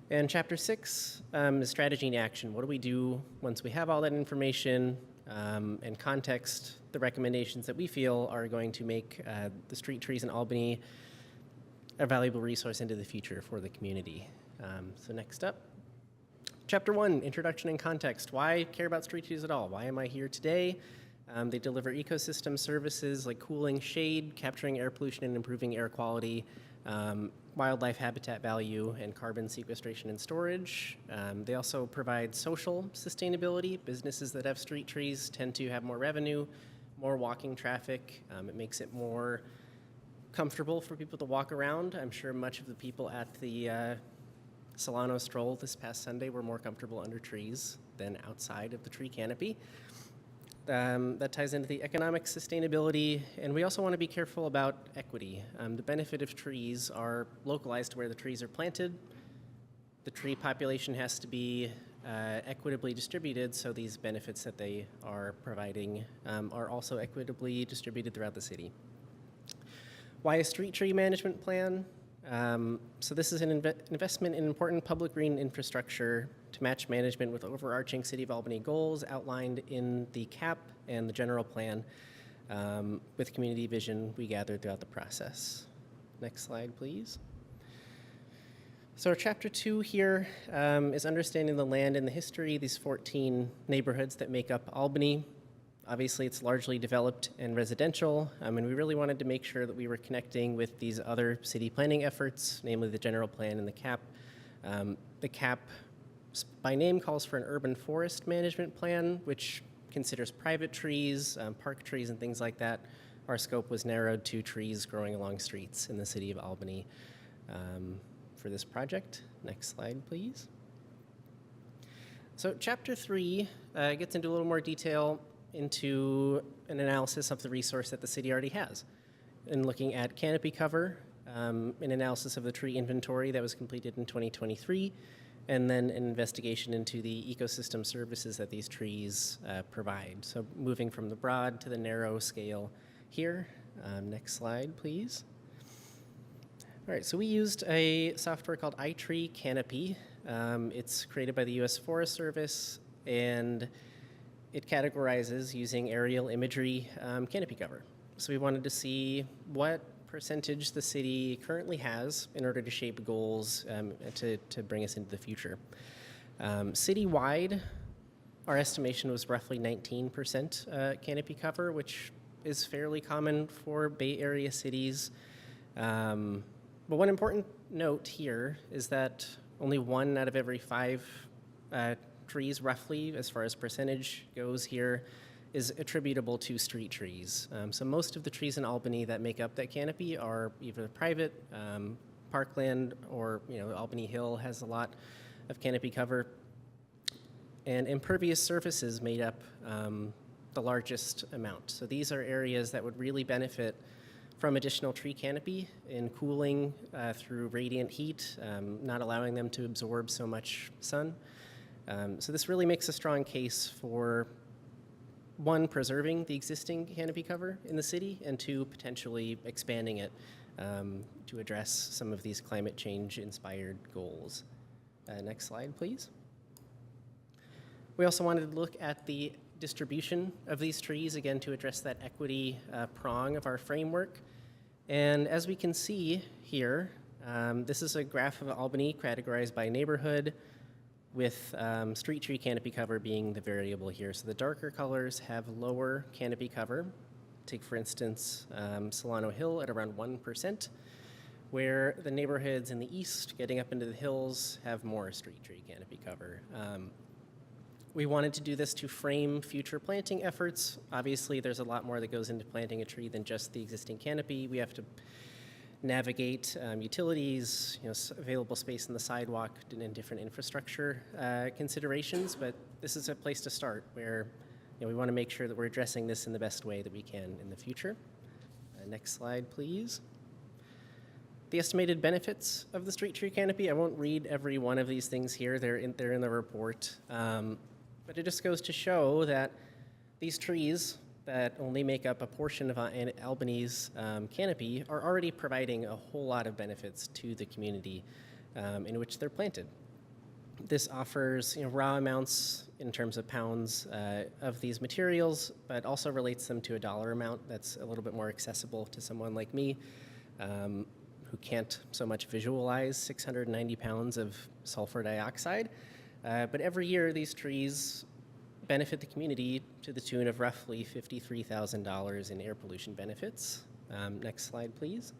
And Chapter 6 is strategy and action. What do we do once we have all that information and context, the recommendations that we feel are going to make the street trees in Albany a valuable resource into the future for the community. So next up, Chapter 1, introduction and context. Why care about street trees at all? Why am I here today? They deliver ecosystem services like cooling, shade, capturing air pollution and improving air quality, wildlife habitat value, and carbon sequestration and storage. They also provide social sustainability. Businesses that have street trees tend to have more revenue, more walking traffic. It makes it more comfortable for people to walk around. I'm sure much of the people at the Solano stroll this past Sunday were more comfortable under trees than outside of the tree canopy. That ties into the economic sustainability, and we also want to be careful about equity. The benefit of trees are localized to where the trees are planted. The tree population has to be equitably distributed, so these benefits that they are providing are also equitably distributed throughout the city. Why a street tree management plan? So this is an investment in important public green infrastructure to match management with overarching City of Albany goals outlined in the CAP and the general plan with community vision we gathered throughout the process. Next slide, please. So Chapter 2 here is understanding the land and the history, these 14 neighborhoods that make up Albany. Obviously, it's largely developed and residential, and we really wanted to make sure that we were connecting with these other city planning efforts, namely the general plan and the CAP. The CAP, by name, calls for an urban forest management plan, which considers private trees, park trees, and things like that. Our scope was narrowed to trees growing along streets in the city of Albany for this project. Next slide, please. So Chapter 3 gets into a little more detail into an analysis of the resource that the city already has. And looking at canopy cover, an analysis of the tree inventory that was completed in 2023, and then an investigation into the ecosystem services that these trees provide. So moving from the broad to the narrow scale here. Next slide, please. All right, so we used a software called iTree Canopy. It's created by the U.S. Forest Service, and it categorizes using aerial imagery canopy cover. So we wanted to see what percentage the city currently has in order to shape goals to bring us into the future. Citywide, our estimation was roughly 19% canopy cover, which is fairly common for Bay Area cities. But one important note here is that only 1 out of every 5 trees, roughly, as far as percentage goes here, is attributable to street trees. So most of the trees in Albany that make up that canopy are either private, parkland, or Albany Hill has a lot of canopy cover. And impervious surfaces made up the largest amount. So these are areas that would really benefit from additional tree canopy in cooling through radiant heat, not allowing them to absorb so much sun. So this really makes a strong case for, 1, preserving the existing canopy cover in the city, and 2, potentially expanding it to address some of these climate change inspired goals. Next slide, please. We also wanted to look at the distribution of these trees, again, to address that equity prong of our framework. And as we can see here, this is a graph of Albany categorized by neighborhood, with street tree canopy cover being the variable here. So the darker colors have lower canopy cover. Take, for instance, Solano Hill at around 1%, where the neighborhoods in the east, getting up into the hills, have more street tree canopy cover. We wanted to do this to frame future planting efforts. Obviously, there's a lot more that goes into planting a tree than just the existing canopy. We have to navigate utilities, available space in the sidewalk, and different infrastructure considerations. But this is a place to start where we want to make sure that we're addressing this in the best way that we can in the future. Next slide, please. The estimated benefits of the street tree canopy. I won't read every one of these things here. They're in the report. But it just goes to show that these trees that only make up a portion of Albany's canopy are already providing a whole lot of benefits to the community in which they're planted. This offers raw amounts in terms of pounds of these materials, but also relates them to a dollar amount that's a little bit more accessible to someone like me who can't so much visualize 690 pounds of sulfur dioxide. But every year, these trees benefit the community to the tune of roughly $53,000 in air pollution benefits. Next slide, please.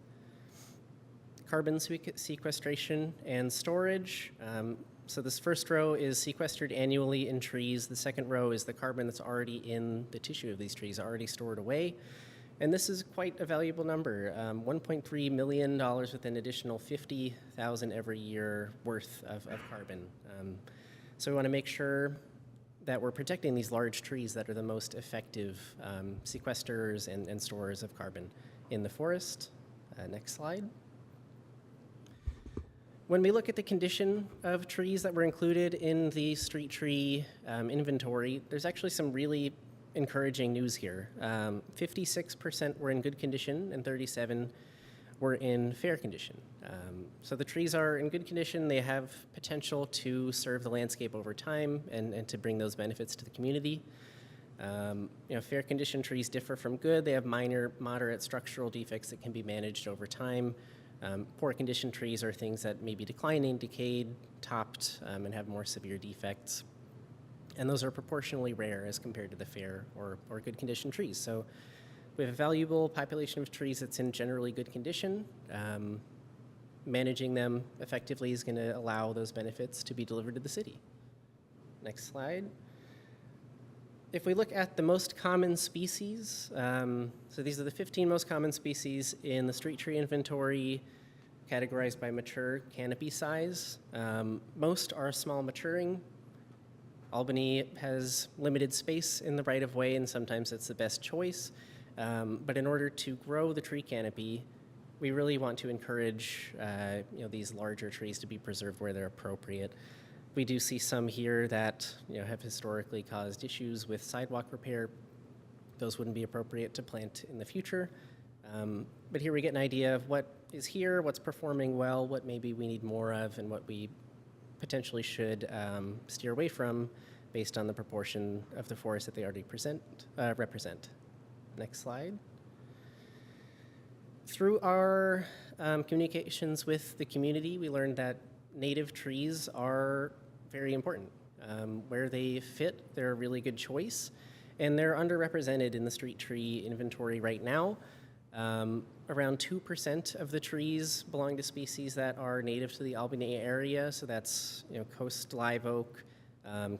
Carbon sequestration and storage. So this first row is sequestered annually in trees. The second row is the carbon that's already in the tissue of these trees, already stored away. And this is quite a valuable number, $1.3 million with an additional $50,000 every year worth of carbon. So we want to make sure that we're protecting these large trees that are the most effective sequesters and storers of carbon in the forest. Next slide. When we look at the condition of trees that were included in the street tree inventory, there's actually some really encouraging news here. 56% were in good condition and 37% were in fair condition. So the trees are in good condition. They have potential to serve the landscape over time and to bring those benefits to the community. Fair condition trees differ from good. They have minor, moderate structural defects that can be managed over time. Poor condition trees are things that may be declining, decayed, topped, and have more severe defects. And those are proportionally rare as compared to the fair or good condition trees. So we have a valuable population of trees that's in generally good condition. Managing them effectively is going to allow those benefits to be delivered to the city. Next slide. If we look at the most common species, so these are the 15 most common species in the street tree inventory, categorized by mature canopy size. Most are small maturing. Albany has limited space in the right-of-way, and sometimes it's the best choice. But in order to grow the tree canopy, we really want to encourage these larger trees to be preserved where they're appropriate. We do see some here that have historically caused issues with sidewalk repair. Those wouldn't be appropriate to plant in the future. But here we get an idea of what is here, what's performing well, what maybe we need more of, and what we potentially should steer away from based on the proportion of the forest that they already represent. Next slide. Through our communications with the community, we learned that native trees are very important. Where they fit, they're a really good choice, and they're underrepresented in the street tree inventory right now. Around 2% of the trees belong to species that are native to the Albany area, so that's coast live oak,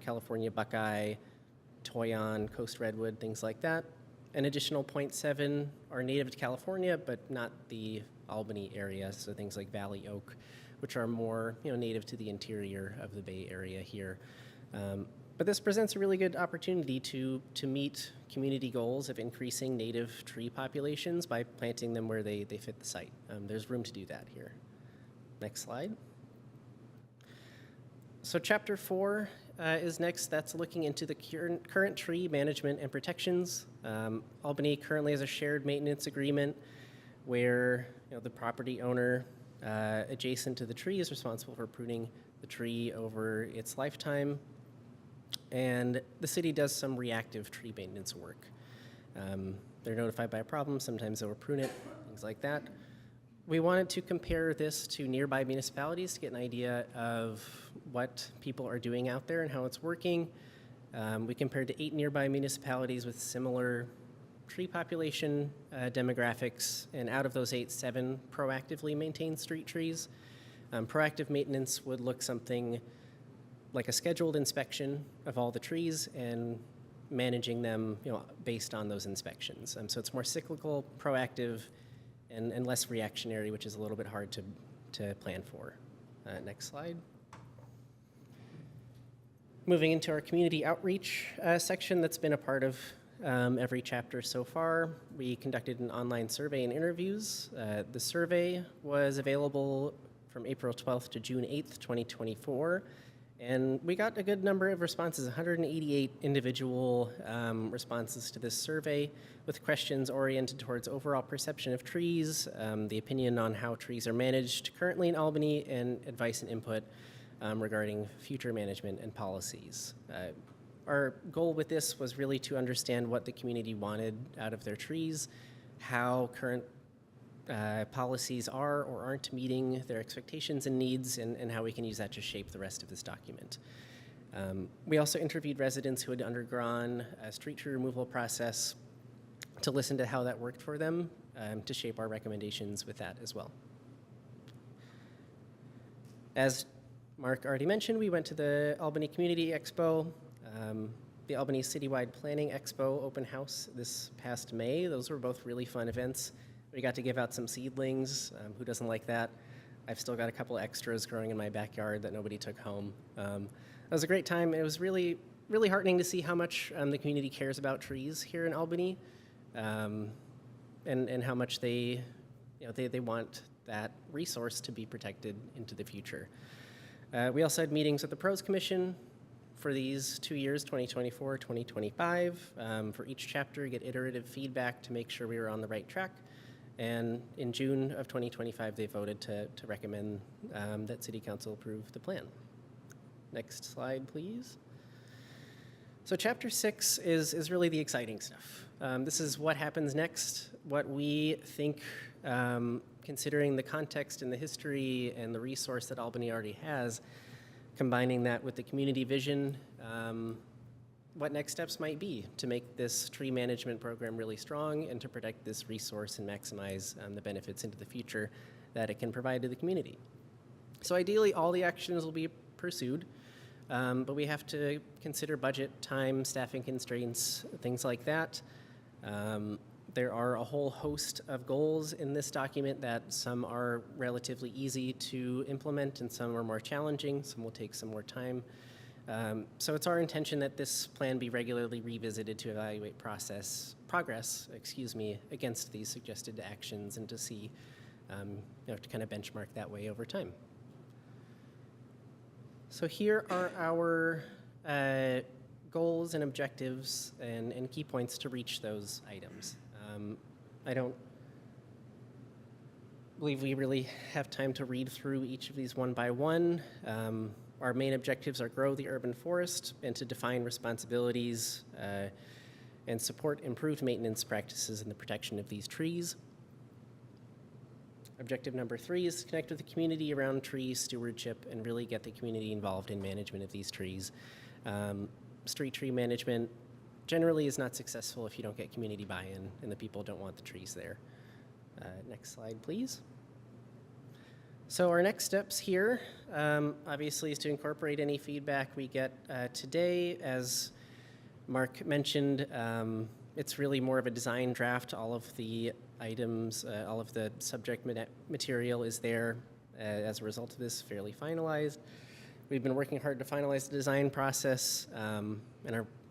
California buckeye, toyon, coast redwood, things like that. An additional 0.7 are native to California, but not the Albany area, so things like valley oak, which are more native to the interior of the Bay Area here. But this presents a really good opportunity to meet community goals of increasing native tree populations by planting them where they fit the site. There's room to do that here. Next slide. So chapter 4 is next. That's looking into the current tree management and protections. Albany currently has a shared maintenance agreement where the property owner adjacent to the tree is responsible for pruning the tree over its lifetime. And the city does some reactive tree maintenance work. They're notified by a problem, sometimes they'll prune it, things like that. We wanted to compare this to nearby municipalities to get an idea of what people are doing out there and how it's working. We compared to 8 nearby municipalities with similar tree population demographics, and out of those 8, 7 proactively maintain street trees. Proactive maintenance would look something like a scheduled inspection of all the trees and managing them based on those inspections. So it's more cyclical, proactive, and less reactionary, which is a little bit hard to plan for. Next slide. Moving into our community outreach section that's been a part of every chapter so far, we conducted an online survey and interviews. The survey was available from April 12th to June 8th, 2024. And we got a good number of responses, 188 individual responses to this survey with questions oriented towards overall perception of trees, the opinion on how trees are managed currently in Albany, and advice and input regarding future management and policies. Our goal with this was really to understand what the community wanted out of their trees, how current policies are or aren't meeting their expectations and needs, and how we can use that to shape the rest of this document. We also interviewed residents who had undergone a street tree removal process to listen to how that worked for them, to shape our recommendations with that as well. As Mark already mentioned, we went to the Albany Community Expo, the Albany Citywide Planning Expo open house this past May. Those were both really fun events. We got to give out some seedlings. Who doesn't like that? I've still got a couple extras growing in my backyard that nobody took home. It was a great time. It was really, really heartening to see how much the community cares about trees here in Albany, and how much they want that resource to be protected into the future. We also had meetings with the Pros Commission for these 2 years, 2024, 2025. For each chapter, you get iterative feedback to make sure we were on the right track. And in June of 2025, they voted to recommend that City Council approve the plan. Next slide, please. So chapter 6 is really the exciting stuff. This is what happens next, what we think, considering the context and the history and the resource that Albany already has, combining that with the community vision, what next steps might be to make this tree management program really strong and to protect this resource and maximize the benefits into the future that it can provide to the community. So ideally, all the actions will be pursued, but we have to consider budget, time, staffing constraints, things like that. There are a whole host of goals in this document that some are relatively easy to implement and some are more challenging, some will take some more time. So it's our intention that this plan be regularly revisited to evaluate progress against these suggested actions and to see, to kind of benchmark that way over time. So here are our goals and objectives and key points to reach those items. I don't believe we really have time to read through each of these one by one. Our main objectives are grow the urban forest and to define responsibilities and support improved maintenance practices in the protection of these trees. Objective number 3 is to connect with the community around tree stewardship and really get the community involved in management of these trees. Street tree management generally is not successful if you don't get community buy-in and the people don't want the trees there. Next slide, please. So our next steps here, obviously, is to incorporate any feedback we get today. As Mark mentioned, it's really more of a design draft. All of the items, all of the subject material is there as a result of this, fairly finalized. We've been working hard to finalize the design process and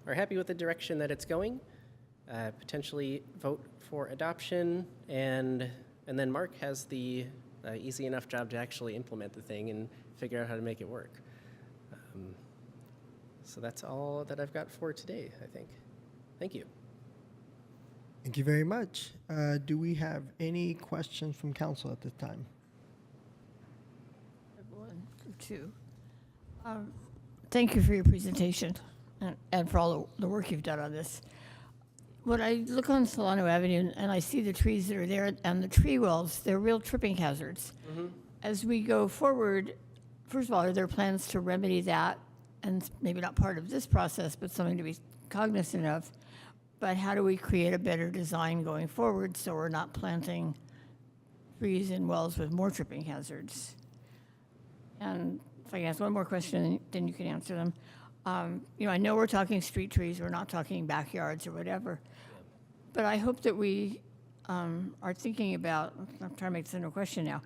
are happy with the direction that it's going. Potentially vote for adoption, and then Mark has the easy enough job to actually implement the thing and figure out how to make it work. So that's all that I've got for today, I think. Thank you. Thank you very much. Do we have any questions from council at this time? One or two. Thank you for your presentation and for all the work you've done on this. When I look on Solano Avenue and I see the trees that are there and the tree wells, they're real tripping hazards. Mm-hmm. As we go forward, first of all, are there plans to remedy that? And maybe not part of this process, but something to be cognizant of. But how do we create a better design going forward so we're not planting trees in wells with more tripping hazards? And if I can ask one more question, then you can answer them. I know we're talking street trees, we're not talking backyards or whatever. But I hope that we are thinking about, I'm trying to make this into a question now,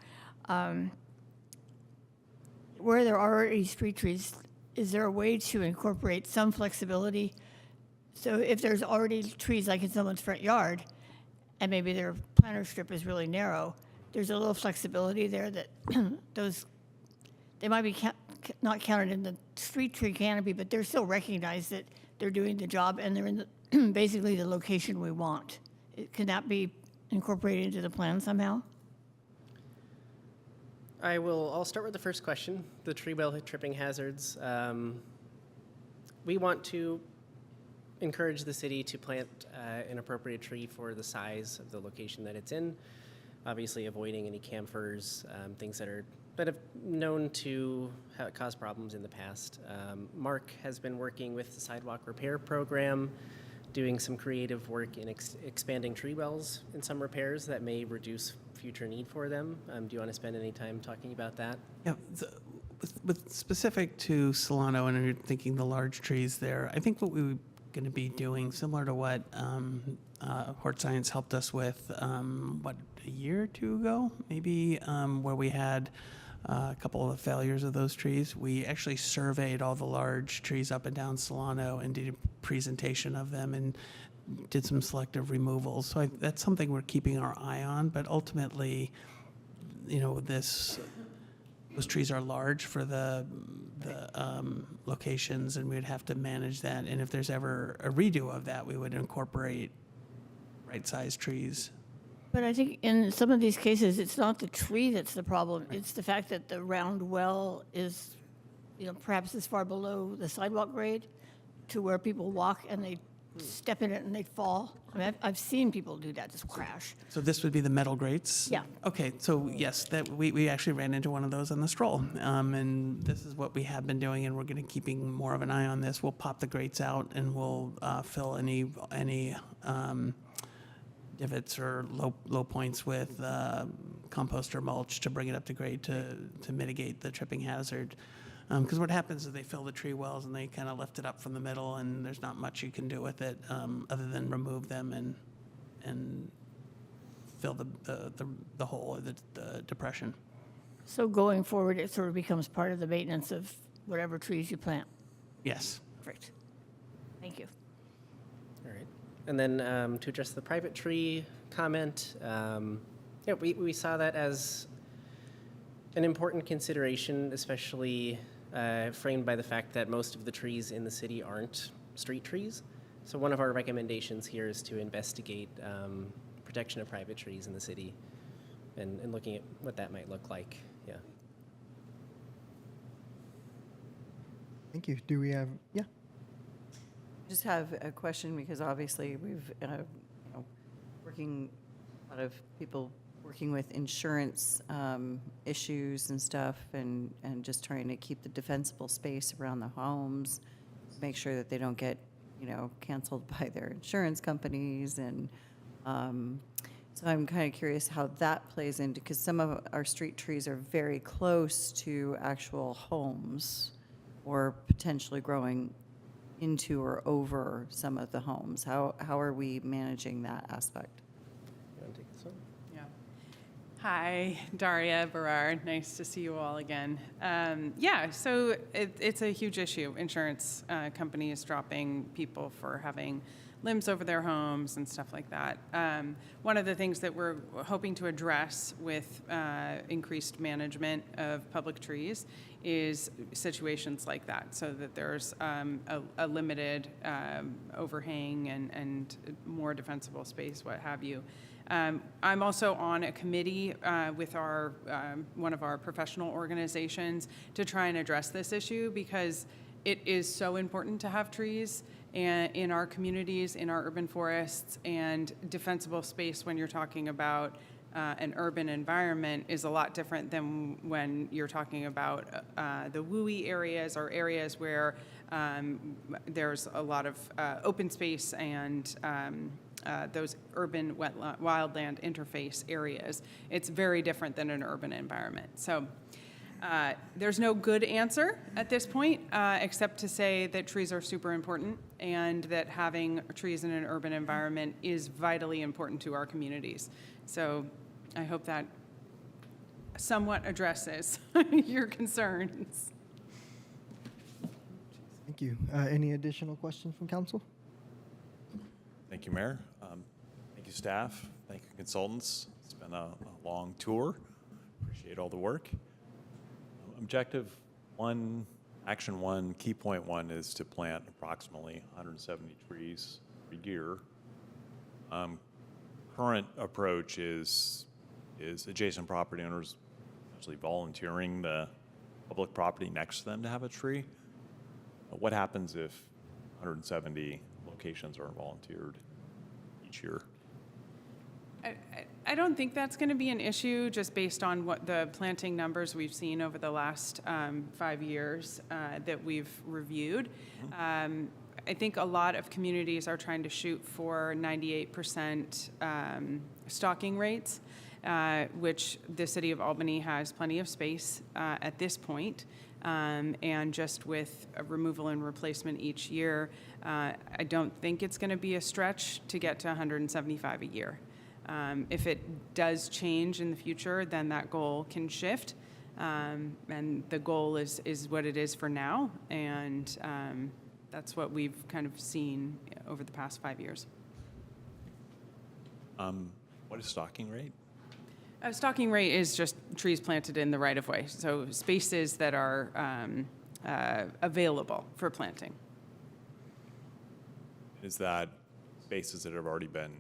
where there are already street trees, is there a way to incorporate some flexibility? So if there's already trees like in someone's front yard, and maybe their planter strip is really narrow, there's a little flexibility there that they might be not counted in the street tree canopy, but they're still recognized that they're doing the job and they're in basically the location we want. Can that be incorporated into the plan somehow? I'll start with the first question, the tree well tripping hazards. We want to encourage the city to plant an appropriate tree for the size of the location that it's in, obviously avoiding any camphors, things that have known to cause problems in the past. Mark has been working with the sidewalk repair program, doing some creative work in expanding tree wells in some repairs that may reduce future need for them. Do you want to spend any time talking about that? Yeah, with specific to Solano, and you're thinking the large trees there, I think what we were going to be doing, similar to what Hort Science helped us with, a year or two ago, maybe, where we had a couple of the failures of those trees. We actually surveyed all the large trees up and down Solano and did a presentation of them and did some selective removals. So that's something we're keeping our eye on, but ultimately, those trees are large for the locations, and we'd have to manage that. And if there's ever a redo of that, we would incorporate right-sized trees. But I think in some of these cases, it's not the tree that's the problem. It's the fact that the round well is, perhaps as far below the sidewalk grade to where people walk and they step in it and they fall. I mean, I've seen people do that, just crash. So this would be the metal grates? Yeah. Okay, so yes, that we actually ran into one of those on the stroll. And this is what we have been doing, and we're going to keeping more of an eye on this. We'll pop the grates out and we'll fill any divots or low points with compost or mulch to bring it up to grade to mitigate the tripping hazard. Because what happens is they fill the tree wells and they kind of lift it up from the middle, and there's not much you can do with it other than remove them and fill the hole or the depression. So going forward, it sort of becomes part of the maintenance of whatever trees you plant. Yes. Perfect. Thank you. All right. And then to address the private tree comment, we saw that as an important consideration, especially framed by the fact that most of the trees in the city aren't street trees. So one of our recommendations here is to investigate protection of private trees in the city and looking at what that might look like. Yeah. Thank you. Do we have, yeah? Just have a question, because obviously we've, a lot of people working with insurance issues and stuff, and just trying to keep the defensible space around the homes, make sure that they don't get, canceled by their insurance companies. And so I'm kind of curious how that plays into, because some of our street trees are very close to actual homes or potentially growing into or over some of the homes. How are we managing that aspect? You want to take this one? Yeah. Hi, Daria Barrar. Nice to see you all again. Yeah, so it's a huge issue. Insurance companies dropping people for having limbs over their homes and stuff like that. One of the things that we're hoping to address with increased management of public trees is situations like that, so that there's a limited overhang and more defensible space, what have you. I'm also on a committee with our one of our professional organizations to try and address this issue, because it is so important to have trees in our communities, in our urban forests, and defensible space when you're talking about an urban environment is a lot different than when you're talking about the WUI areas, or areas where there's a lot of open space and those urban wildland interface areas. It's very different than an urban environment. So there's no good answer at this point, except to say that trees are super important, and that having trees in an urban environment is vitally important to our communities. So I hope that somewhat addresses your concerns. Thank you. Any additional questions from council? Thank you, Mayor. Thank you, staff. Thank you, consultants. It's been a long tour. Appreciate all the work. Objective 1, Action 1, Key Point 1 is to plant approximately 170 trees per year. Current approach is adjacent property owners actually volunteering the public property next to them to have a tree. What happens if 170 locations are volunteered each year? I don't think that's going to be an issue, just based on what the planting numbers we've seen over the last 5 years that we've reviewed. I think a lot of communities are trying to shoot for 98% stocking rates, which the City of Albany has plenty of space at this point. And just with a removal and replacement each year, I don't think it's going to be a stretch to get to 175 a year. If it does change in the future, then that goal can shift. And the goal is what it is for now. And that's what we've kind of seen over the past 5 years. What is stocking rate? Stocking rate is just trees planted in the right-of-way, so spaces that are available for planting. Is that spaces that have already been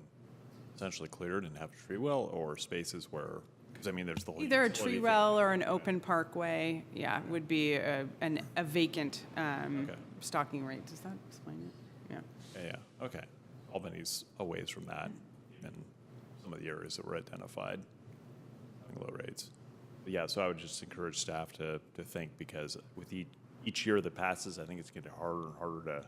essentially cleared and have a tree well, or spaces where, because I mean, there's the whole Either a tree well or an open parkway, yeah, would be a vacant stocking rate. Does that explain it? Yeah. Yeah, okay. Albany's a ways from that, and some of the areas that were identified having low rates. But yeah, so I would just encourage staff to think, because with each year that passes, I think it's getting harder and harder to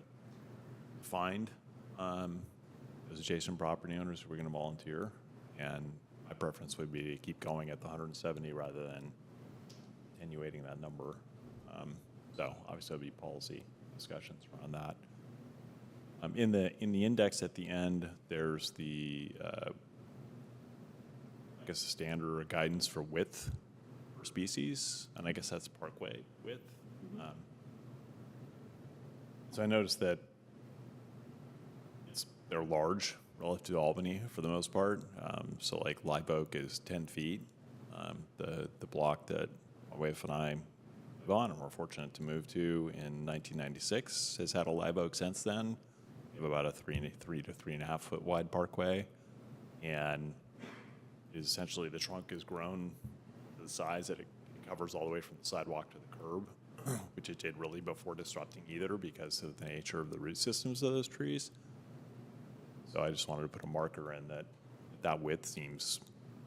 find those adjacent property owners who are going to volunteer. And my preference would be to keep going at the 170 rather than attenuating that number. So obviously there'll be policy discussions around that. In the index at the end, there's the I guess a standard or guidance for width per species, and I guess that's parkway width. So I noticed that they're large relative to Albany for the most part. So like live oak is 10 feet. The block that my wife and I live on and we're fortunate to move to in 1996 has had a live oak since then. We have about a 3 to 3.5 foot wide parkway, and is essentially the trunk is grown to the size that it covers all the way from the sidewalk to the curb, which it did really before disrupting either because of the nature of the root systems of those trees. So I just wanted to put a marker in that width seems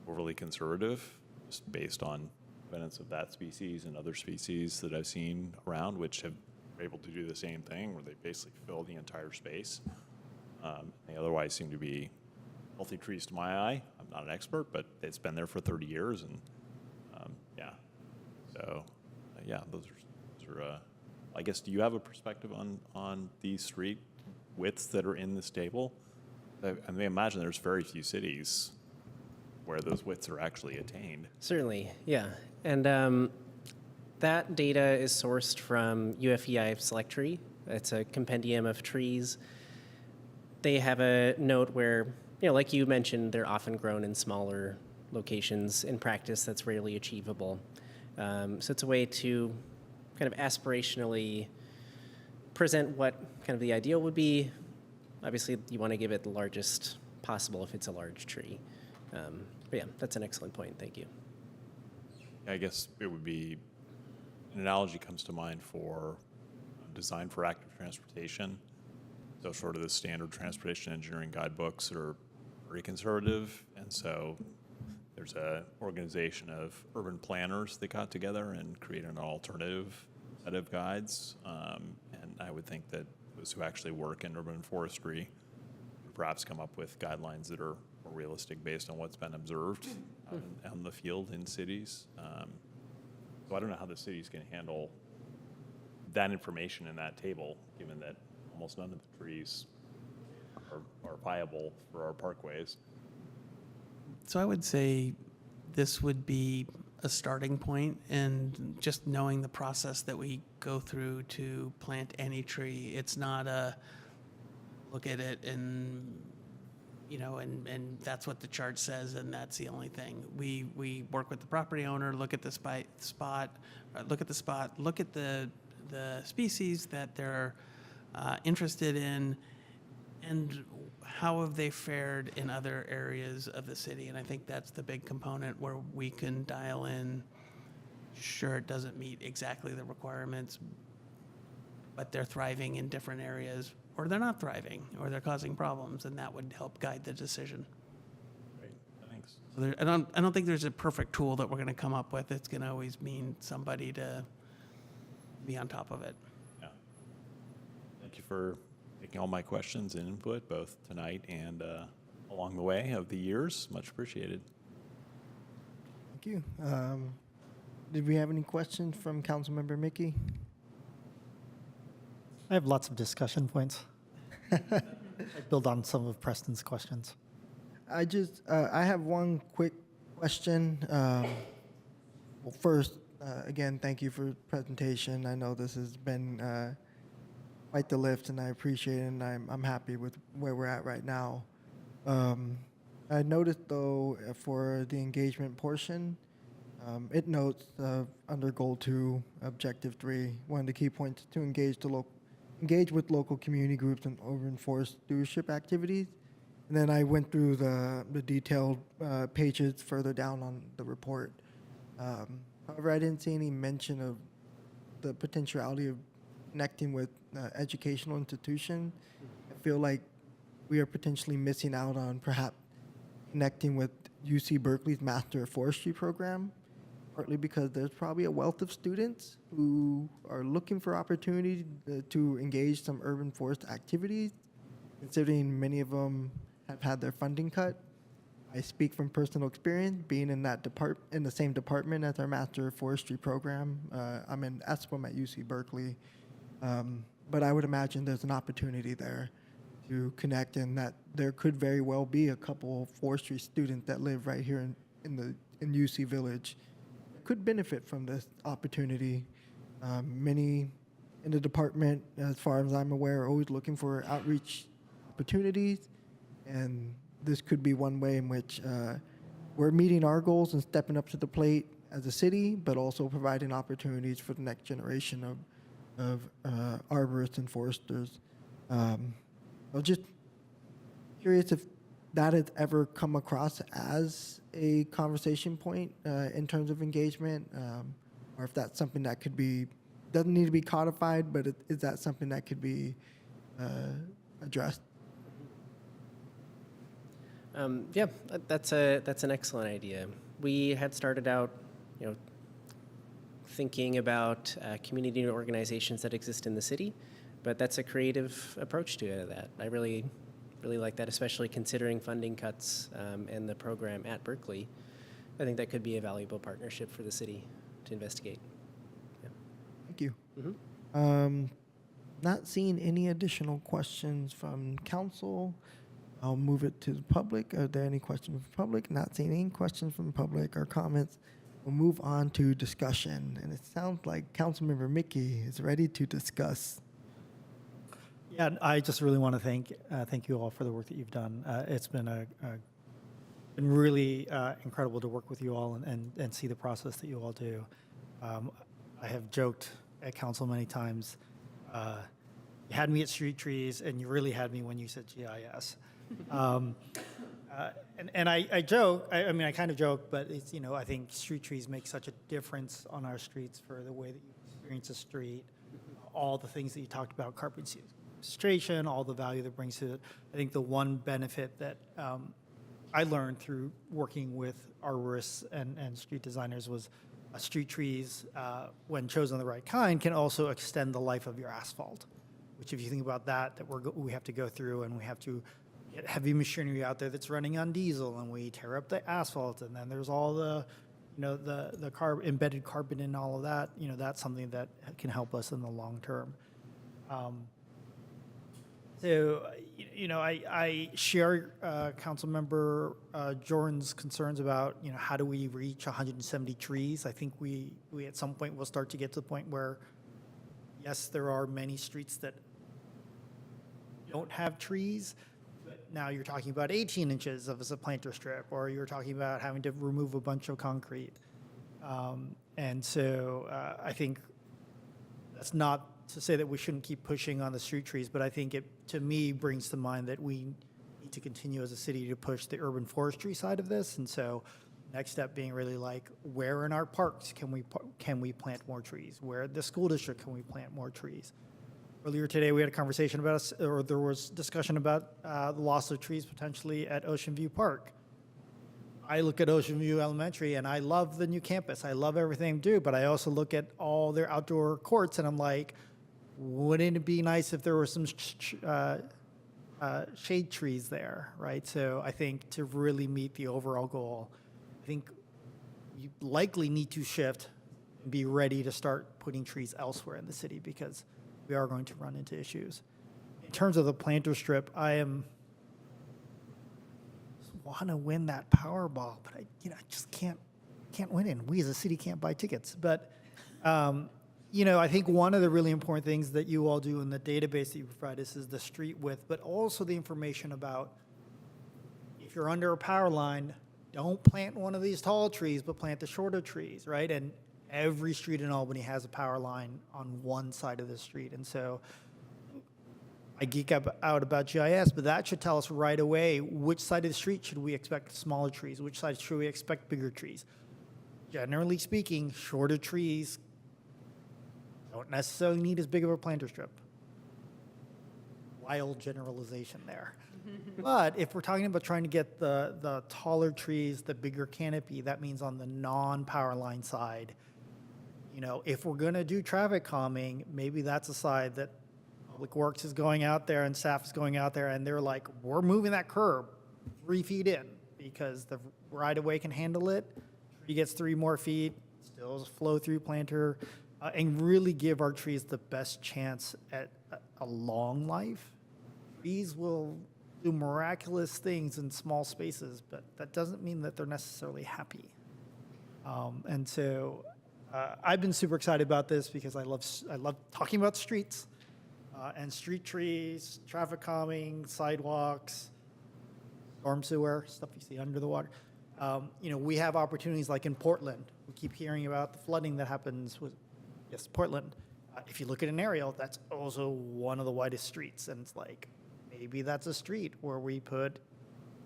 overly conservative, just based on evidence of that species and other species that I've seen around, which have been able to do the same thing, where they basically fill the entire space. They otherwise seem to be healthy trees to my eye. I'm not an expert, but it's been there for 30 years, and yeah. So, yeah, those are. I guess, do you have a perspective on these street widths that are in this table? I may imagine there's very few cities where those widths are actually attained. Certainly, yeah. And that data is sourced from UFEI Select Tree. It's a compendium of trees. They have a note where, like you mentioned, they're often grown in smaller locations. In practice, that's rarely achievable. So it's a way to kind of aspirationally present what kind of the ideal would be. Obviously, you want to give it the largest possible if it's a large tree. But yeah, that's an excellent point. Thank you. I guess it would be, an analogy comes to mind for design for active transportation. So sort of the standard transportation engineering guidebooks are very conservative. And so there's an organization of urban planners that got together and created an alternative set of guides. And I would think that those who actually work in urban forestry would perhaps come up with guidelines that are more realistic based on what's been observed out in the field in cities. So I don't know how the cities can handle that information in that table, given that almost none of the trees are viable for our parkways. So I would say this would be a starting point, and just knowing the process that we go through to plant any tree. It's not a look at it and, and that's what the chart says and that's the only thing. We work with the property owner, look at the spot, look at the species that they're interested in, and how have they fared in other areas of the city? And I think that's the big component where we can dial in. Sure, it doesn't meet exactly the requirements, but they're thriving in different areas, or they're not thriving, or they're causing problems, and that would help guide the decision. Great, thanks. So I don't think there's a perfect tool that we're going to come up with. It's going to always mean somebody to be on top of it. Yeah. Thank you for taking all my questions and input, both tonight and along the way of the years. Much appreciated. Thank you. Did we have any questions from Councilmember Mickey? I have lots of discussion points. I build on some of Preston's questions. I have one quick question. Well, first, again, thank you for the presentation. I know this has been quite the lift, and I appreciate it, and I'm happy with where we're at right now. I noticed, though, for the engagement portion, it notes under Goal 2, Objective 3, one of the key points is to engage with local community groups and urban forest stewardship activities. And then I went through the detailed pages further down on the report. However, I didn't see any mention of the potentiality of connecting with educational institutions. I feel like we are potentially missing out on perhaps connecting with UC Berkeley's Master of Forestry program, partly because there's probably a wealth of students who are looking for opportunity to engage some urban forest activities, considering many of them have had their funding cut. I speak from personal experience, being in the same department as our Master of Forestry program. I'm in ESPM at UC Berkeley, but I would imagine there's an opportunity there to connect, and that there could very well be a couple forestry students that live right here in UC Village could benefit from this opportunity. Many in the department, as far as I'm aware, are always looking for outreach opportunities, and this could be one way in which we're meeting our goals and stepping up to the plate as a city, but also providing opportunities for the next generation of arborists and foresters. I was just curious if that has ever come across as a conversation point in terms of engagement, or if that's something that could be, doesn't need to be codified, but is that something that could be addressed? Yeah, that's an excellent idea. We had started out, thinking about community organizations that exist in the city, but that's a creative approach to that. I really like that, especially considering funding cuts and the program at Berkeley. I think that could be a valuable partnership for the city to investigate. Yeah. Thank you. Mm-hmm. Not seeing any additional questions from council. I'll move it to the public. Are there any questions from the public? Not seeing any questions from the public or comments. We'll move on to discussion. And it sounds like Councilmember Mickey is ready to discuss. Yeah, I just really want to thank you all for the work that you've done. It's been been really incredible to work with you all and see the process that you all do. I have joked at council many times. You had me at street trees, and you really had me when you said GIS. And I joke. I mean, I kind of joke, but it's I think street trees make such a difference on our streets for the way that you experience a street. All the things that you talked about, carbon sequestration, all the value that brings to it. I think the one benefit that I learned through working with arborists and street designers was street trees, when chosen the right kind, can also extend the life of your asphalt. Which, if you think about that we have to go through, and we have to get heavy machinery out there that's running on diesel, and we tear up the asphalt, and then there's all the embedded carbon in all of that. That's something that can help us in the long term. I share Councilmember Jordan's concerns about, how do we reach 170 trees? I think we at some point will start to get to the point where, yes, there are many streets that don't have trees, but now you're talking about 18 inches as a planter strip, or you're talking about having to remove a bunch of concrete. I think that's not to say that we shouldn't keep pushing on the street trees, but I think it, to me, brings to mind that we need to continue as a city to push the urban forestry side of this. And so next step being really like, where in our parks can we plant more trees? Where at the school district can we plant more trees? Earlier today, we had a conversation there was discussion about the loss of trees potentially at Ocean View Park. I look at Ocean View Elementary, and I love the new campus. I love everything they do, but I also look at all their outdoor courts, and I'm like, wouldn't it be nice if there were some shade trees there, right? So I think to really meet the overall goal, I think you likely need to shift and be ready to start putting trees elsewhere in the city, because we are going to run into issues. In terms of the planter strip, I want to win that Powerball, but I just can't win it. And we as a city can't buy tickets. But I think one of the really important things that you all do in the database that you provide us is the street width, but also the information about if you're under a power line, don't plant one of these tall trees, but plant the shorter trees, right? And every street in Albany has a power line on one side of the street. And so I geek out about GIS, but that should tell us right away which side of the street should we expect smaller trees, which side should we expect bigger trees. Generally speaking, shorter trees don't necessarily need as big of a planter strip. Wild generalization there. But if we're talking about trying to get the taller trees, the bigger canopy, that means on the non-power line side. If we're going to do traffic calming, maybe that's a side that Public Works is going out there and staff is going out there, and they're like, we're moving that curb 3 feet in because the right-of-way can handle it. Tree gets 3 more feet, still flow through planter, and really give our trees the best chance at a long life. Trees will do miraculous things in small spaces, but that doesn't mean that they're necessarily happy. I've been super excited about this because I love talking about streets and street trees, traffic calming, sidewalks, storm sewer, stuff you see under the water. We have opportunities like in Portland. We keep hearing about the flooding that happens with, Portland. If you look at an aerial, that's also one of the widest streets. And it's like, maybe that's a street where we put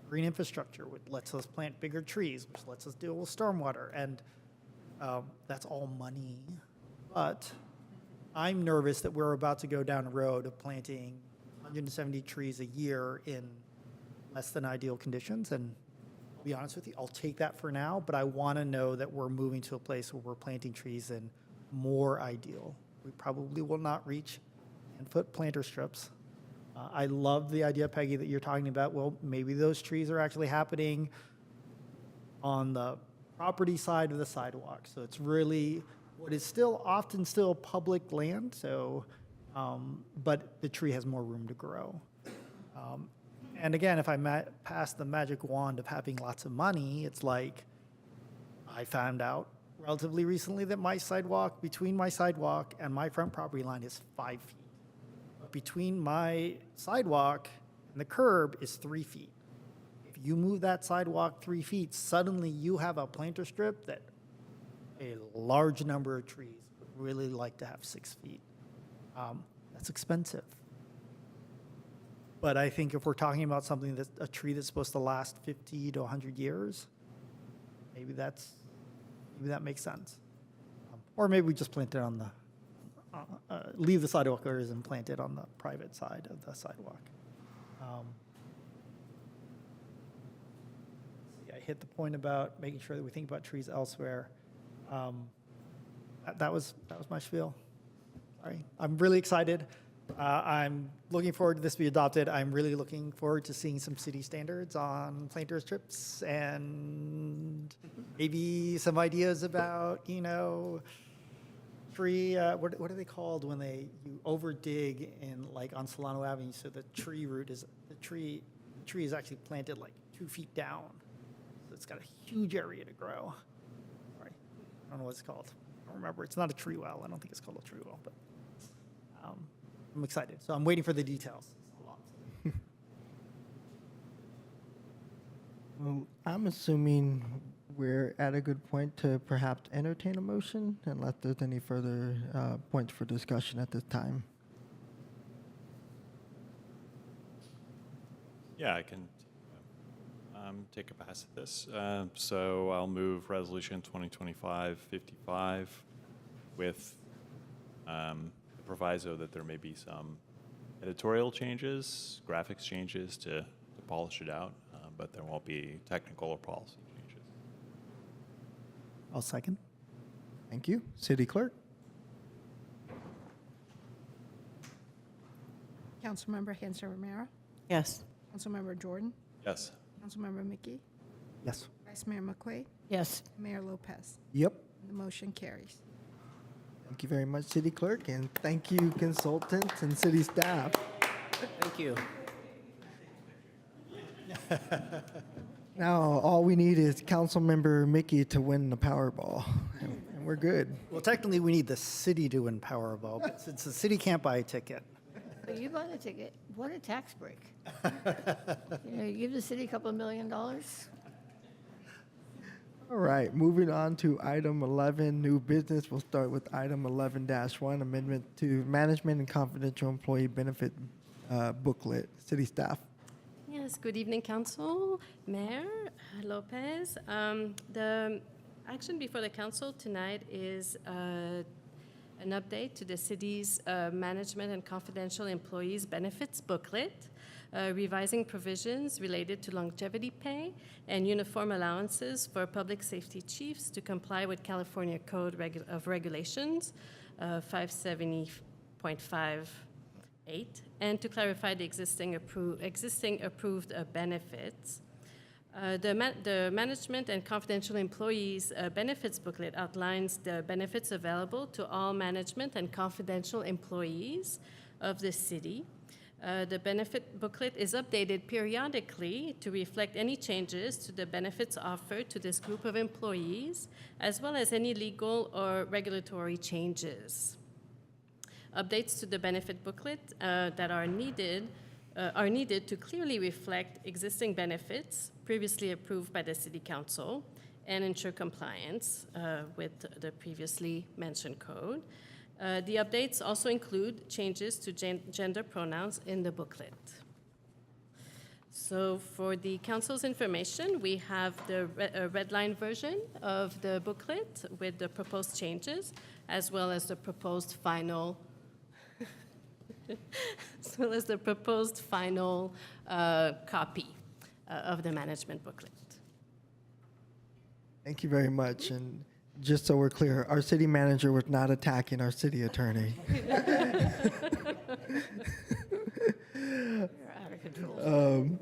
green infrastructure, which lets us plant bigger trees, which lets us deal with stormwater. And that's all money. But I'm nervous that we're about to go down a road of planting 170 trees a year in less than ideal conditions. And to be honest with you, I'll take that for now, but I want to know that we're moving to a place where we're planting trees in more ideal. We probably will not reach 10-foot planter strips. I love the idea, Peggy, that you're talking about. Well, maybe those trees are actually happening on the property side of the sidewalk. So it's really what is still often still public land. So, but the tree has more room to grow. And again, if I pass the magic wand of having lots of money, it's like I found out relatively recently that my sidewalk, between my sidewalk and my front property line is 5 feet. But between my sidewalk and the curb is 3 feet. If you move that sidewalk 3 feet, suddenly you have a planter strip that a large number of trees would really like to have 6 feet. That's expensive. But I think if we're talking about something that's a tree that's supposed to last 50 to 100 years, maybe that makes sense. Or maybe we just plant it on the, leave the sidewalk areas and plant it on the private side of the sidewalk. I hit the point about making sure that we think about trees elsewhere. That was my spiel. Sorry. I'm really excited. I'm looking forward to this be adopted. I'm really looking forward to seeing some city standards on planter strips and maybe some ideas about, tree, what are they called when you over dig in like on Solano Avenue, so the tree is actually planted like 2 feet down. So it's got a huge area to grow. Sorry, I don't know what it's called. I don't remember. It's not a tree well. I don't think it's called a tree well, but I'm excited. So I'm waiting for the details. Well, I'm assuming we're at a good point to perhaps entertain a motion, unless there's any further points for discussion at this time. Yeah, I can take a pass at this. So I'll move Resolution 2025-55 with the proviso that there may be some editorial changes, graphics changes to polish it out, but there won't be technical or policy changes. I'll second. Thank you. City Clerk? Councilmember Hanson Romero, Yes. Councilmember Jordan, Yes. Councilmember Mickey, Yes. Vice Mayor McQuaid, Yes. Mayor Lopez. Yep. The motion carries. Thank you very much, City Clerk, and thank you, consultants and city staff. Thank you. Now, all we need is Councilmember Mickey to win the Powerball, and we're good. Well, technically, we need the city to win Powerball, but since the city can't buy a ticket. But you buy the ticket. What a tax break. You give the city a couple of $1 million. All right, moving on to item 11, new business. We'll start with item 11-1, amendment to management and confidential employee benefit booklet. City staff. Yes, good evening, Council, Mayor Lopez. The action before the Council tonight is an update to the city's management and confidential employees benefits booklet, revising provisions related to longevity pay and uniform allowances for public safety chiefs to comply with California Code of Regulations 570.58, and to clarify the existing approved benefits. The management and confidential employees benefits booklet outlines the benefits available to all management and confidential employees of the city. The benefit booklet is updated periodically to reflect any changes to the benefits offered to this group of employees, as well as any legal or regulatory changes. Updates to the benefit booklet that are needed to clearly reflect existing benefits previously approved by the City Council and ensure compliance with the previously mentioned code. The updates also include changes to gender pronouns in the booklet. So for the Council's information, we have the red line version of the booklet with the proposed changes, as well as the proposed final copy. of the management booklet. Thank you very much. And just so we're clear, our city manager was not attacking our city attorney. You're out of control.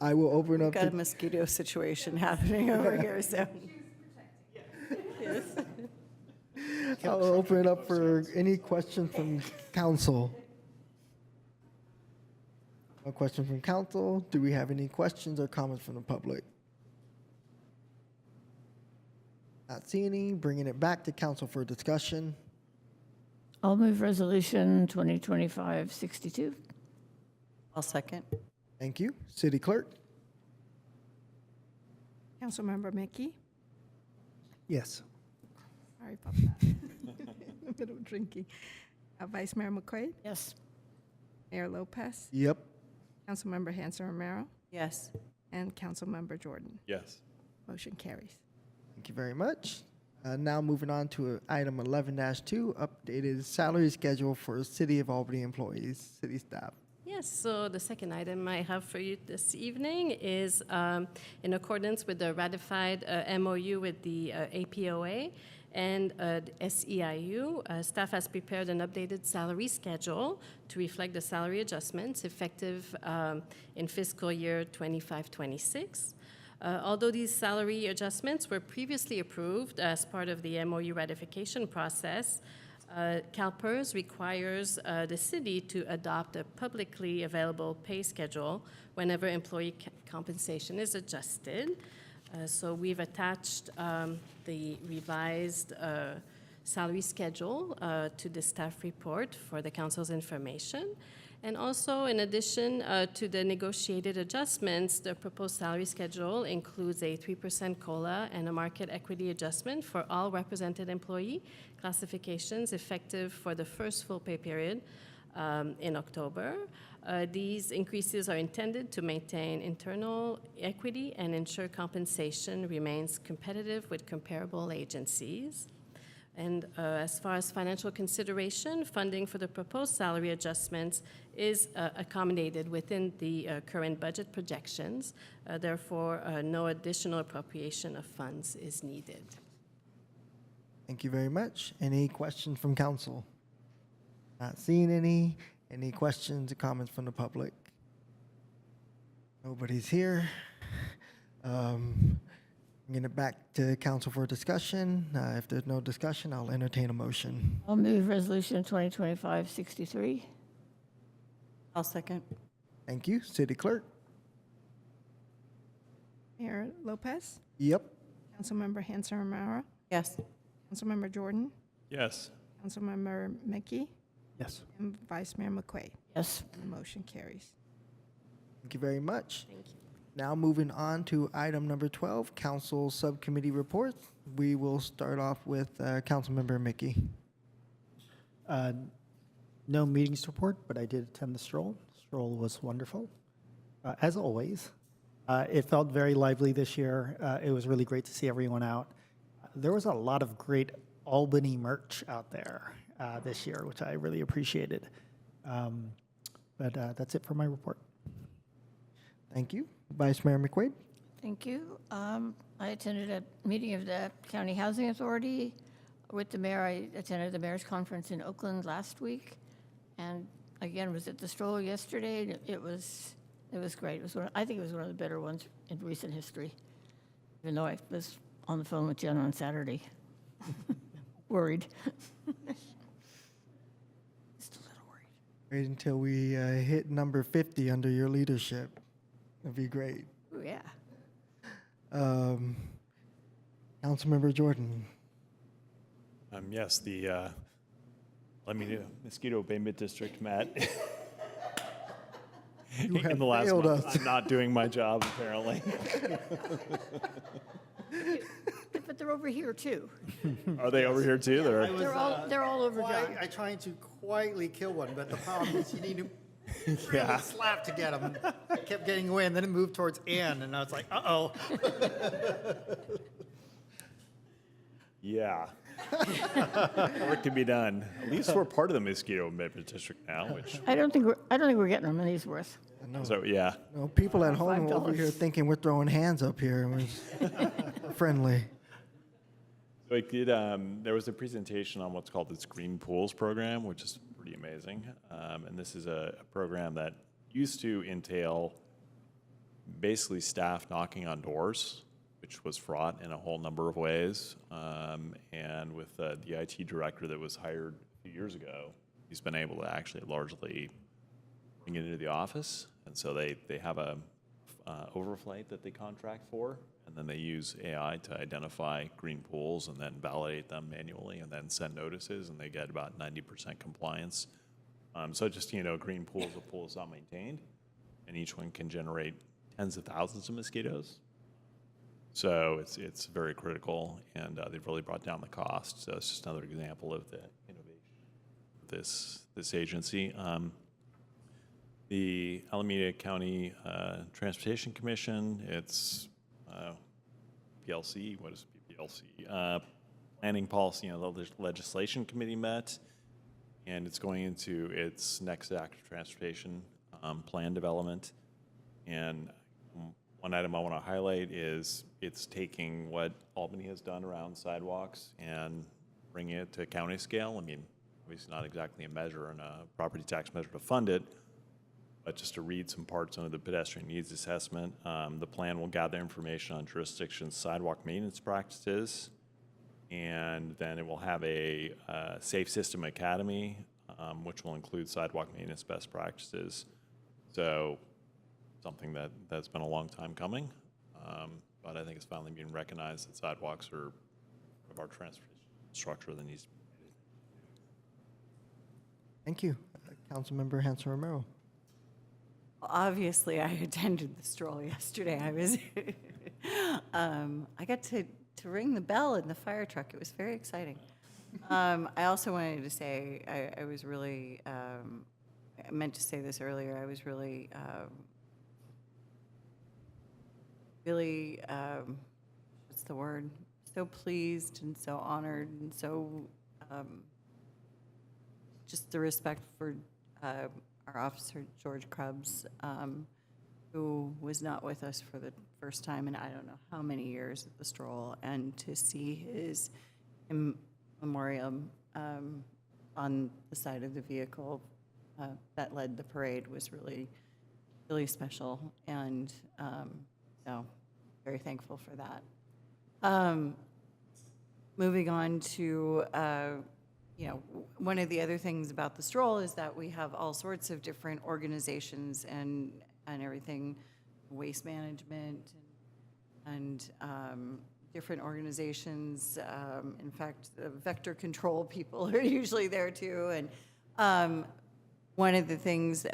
I will open up. Got a mosquito situation happening over here, so. I'll open it up for any questions from council. No question from council. Do we have any questions or comments from the public? Not seeing any. Bringing it back to council for discussion. I'll move resolution 2025-62. I'll second. Thank you. City clerk? Councilmember Mickey? Yes. Sorry about that. A bit of drinking. Vice Mayor McQuaid? Yes. Mayor Lopez? Yep. Councilmember Hanson Romero? Yes. And Councilmember Jordan? Yes. Motion carries. Thank you very much. Now moving on to item 11-2, updated salary schedule for City of Albany employees, city staff. Yes, so the second item I have for you this evening is in accordance with the ratified MOU with the APOA and the SEIU. Staff has prepared an updated salary schedule to reflect the salary adjustments effective in fiscal year 25-26. Although these salary adjustments were previously approved as part of the MOU ratification process, CalPERS requires the city to adopt a publicly available pay schedule whenever employee compensation is adjusted. So we've attached the revised salary schedule to the staff report for the council's information. And also, in addition to the negotiated adjustments, the proposed salary schedule includes a 3% COLA and a market equity adjustment for all represented employee classifications effective for the first full pay period in October. These increases are intended to maintain internal equity and ensure compensation remains competitive with comparable agencies. And as far as financial consideration, funding for the proposed salary adjustments is accommodated within the current budget projections. Therefore, no additional appropriation of funds is needed. Thank you very much. Any questions from council? Not seeing any. Any questions or comments from the public? Nobody's here. Bringing it back to council for discussion. If there's no discussion, I'll entertain a motion. I'll move resolution 2025-63. I'll second. Thank you. City clerk? Mayor Lopez? Yep. Councilmember Hanson Romero? Yes. Councilmember Jordan? Yes. Councilmember Mickey? Yes. And Vice Mayor McQuaid? Yes. And the motion carries. Thank you very much. Thank you. Now moving on to item number 12, council subcommittee reports. We will start off with Councilmember Mickey. No meetings to report, but I did attend the stroll. Stroll was wonderful, as always. It felt very lively this year. It was really great to see everyone out. There was a lot of great Albany merch out there this year, which I really appreciated. But that's it for my report. Thank you. Vice Mayor McQuaid? Thank you. I attended a meeting of the County Housing Authority with the mayor. I attended the mayor's conference in Oakland last week, and again was at the stroll yesterday. It was great. It was I think it was one of the better ones in recent history. Even though I was on the phone with Jen on Saturday, worried. Just a little worried. Wait until we hit number 50 under your leadership. That'd be great. Oh yeah. Councilmember Jordan. Yes, the Mosquito Abatement District met. You have in the last failed month. us. I'm not doing my job, apparently. But they're over here too. Are they over here too? They're all over John. I tried to quietly kill one, but the problem is you need to Yeah. really slap to get them. I kept getting away, and then it moved towards Ann, and I was like, uh-oh. Yeah. Work to be done. At least we're part of the Mosquito Abatement District now, which I don't think we're getting our money's worth. I know. So, yeah. No, people at home over here thinking we're throwing hands up here. It was friendly. So it did, there was a presentation on what's called the Green Pools program, which is pretty amazing. And this is a program that used to entail basically staff knocking on doors, which was fraught in a whole number of ways. And with the IT director that was hired a few years ago, he's been able to actually largely bring it into the office. And so they have a overflight that they contract for, and then they use AI to identify green pools and then validate them manually and then send notices, and they get about 90% compliance. So just, a green pool is a pool that's not maintained, and each one can generate tens of thousands of mosquitoes. So it's very critical, and they've really brought down the cost. So it's just another example of the innovation of this agency. The Alameda County Transportation Commission, it's PLC, what is PLC? Planning Policy and Legislation Committee met, and it's going into its next act of transportation plan development. And one item I want to highlight is it's taking what Albany has done around sidewalks and bringing it to county scale. I mean, obviously not exactly a measure and a property tax measure to fund it, but just to read some parts under the pedestrian needs assessment. The plan will gather information on jurisdictions' sidewalk maintenance practices, and then it will have a Safe System Academy, which will include sidewalk maintenance best practices. So something that's been a long time coming, but I think it's finally being recognized that sidewalks are part of our transportation structure that needs to be. Thank you. Councilmember Hanson Romero. Obviously, I attended the stroll yesterday. I got to ring the bell in the fire truck. It was very exciting. I also wanted to say, I was really, I meant to say this earlier, I was really, what's the word? So pleased and so honored and so, just the respect for our officer, George Krebs, who was not with us for the first time in I don't know how many years at the stroll, and to see his memoriam on the side of the vehicle that led the parade was really, really special, and so very thankful for that. Moving on to one of the other things about the stroll is that we have all sorts of different organizations and everything, waste management and different organizations. In fact, the vector control people are usually there too. And one of the things,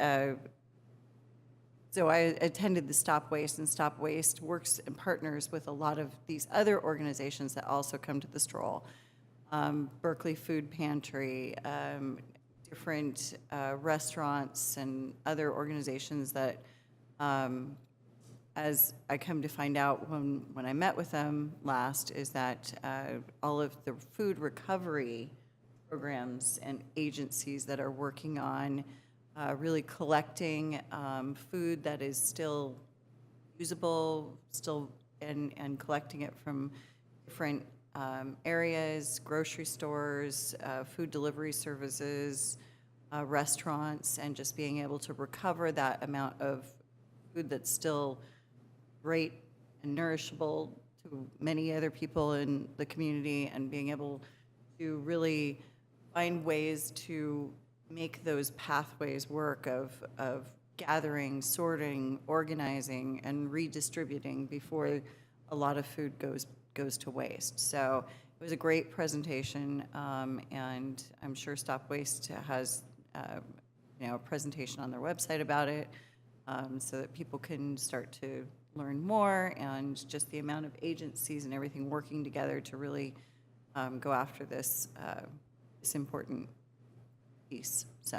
so I attended the Stop Waste, and Stop Waste works and partners with a lot of these other organizations that also come to the stroll. Berkeley Food Pantry, different restaurants and other organizations that, as I come to find out when I met with them last, is that all of the food recovery programs and agencies that are working on really collecting food that is still usable, and collecting it from different areas, grocery stores, food delivery services, restaurants, and just being able to recover that amount of food that's still great and nourishable to many other people in the community, and being able to really find ways to make those pathways work of gathering, sorting, organizing, and redistributing before a lot of food goes to waste. So it was a great presentation, and I'm sure Stop Waste has a presentation on their website about it, so that people can start to learn more, and just the amount of agencies and everything working together to really go after this important piece. So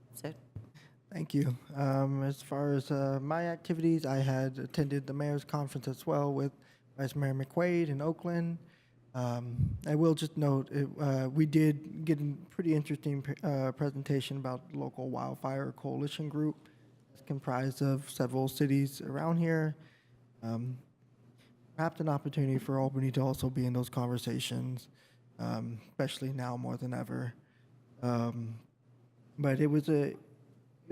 that's it. Thank you. As far as my activities, I had attended the mayor's conference as well with Vice Mayor McQuaid in Oakland. I will just note, we did get a pretty interesting presentation about local wildfire coalition group. It's comprised of several cities around here. Perhaps an opportunity for Albany to also be in those conversations, especially now more than ever. But it was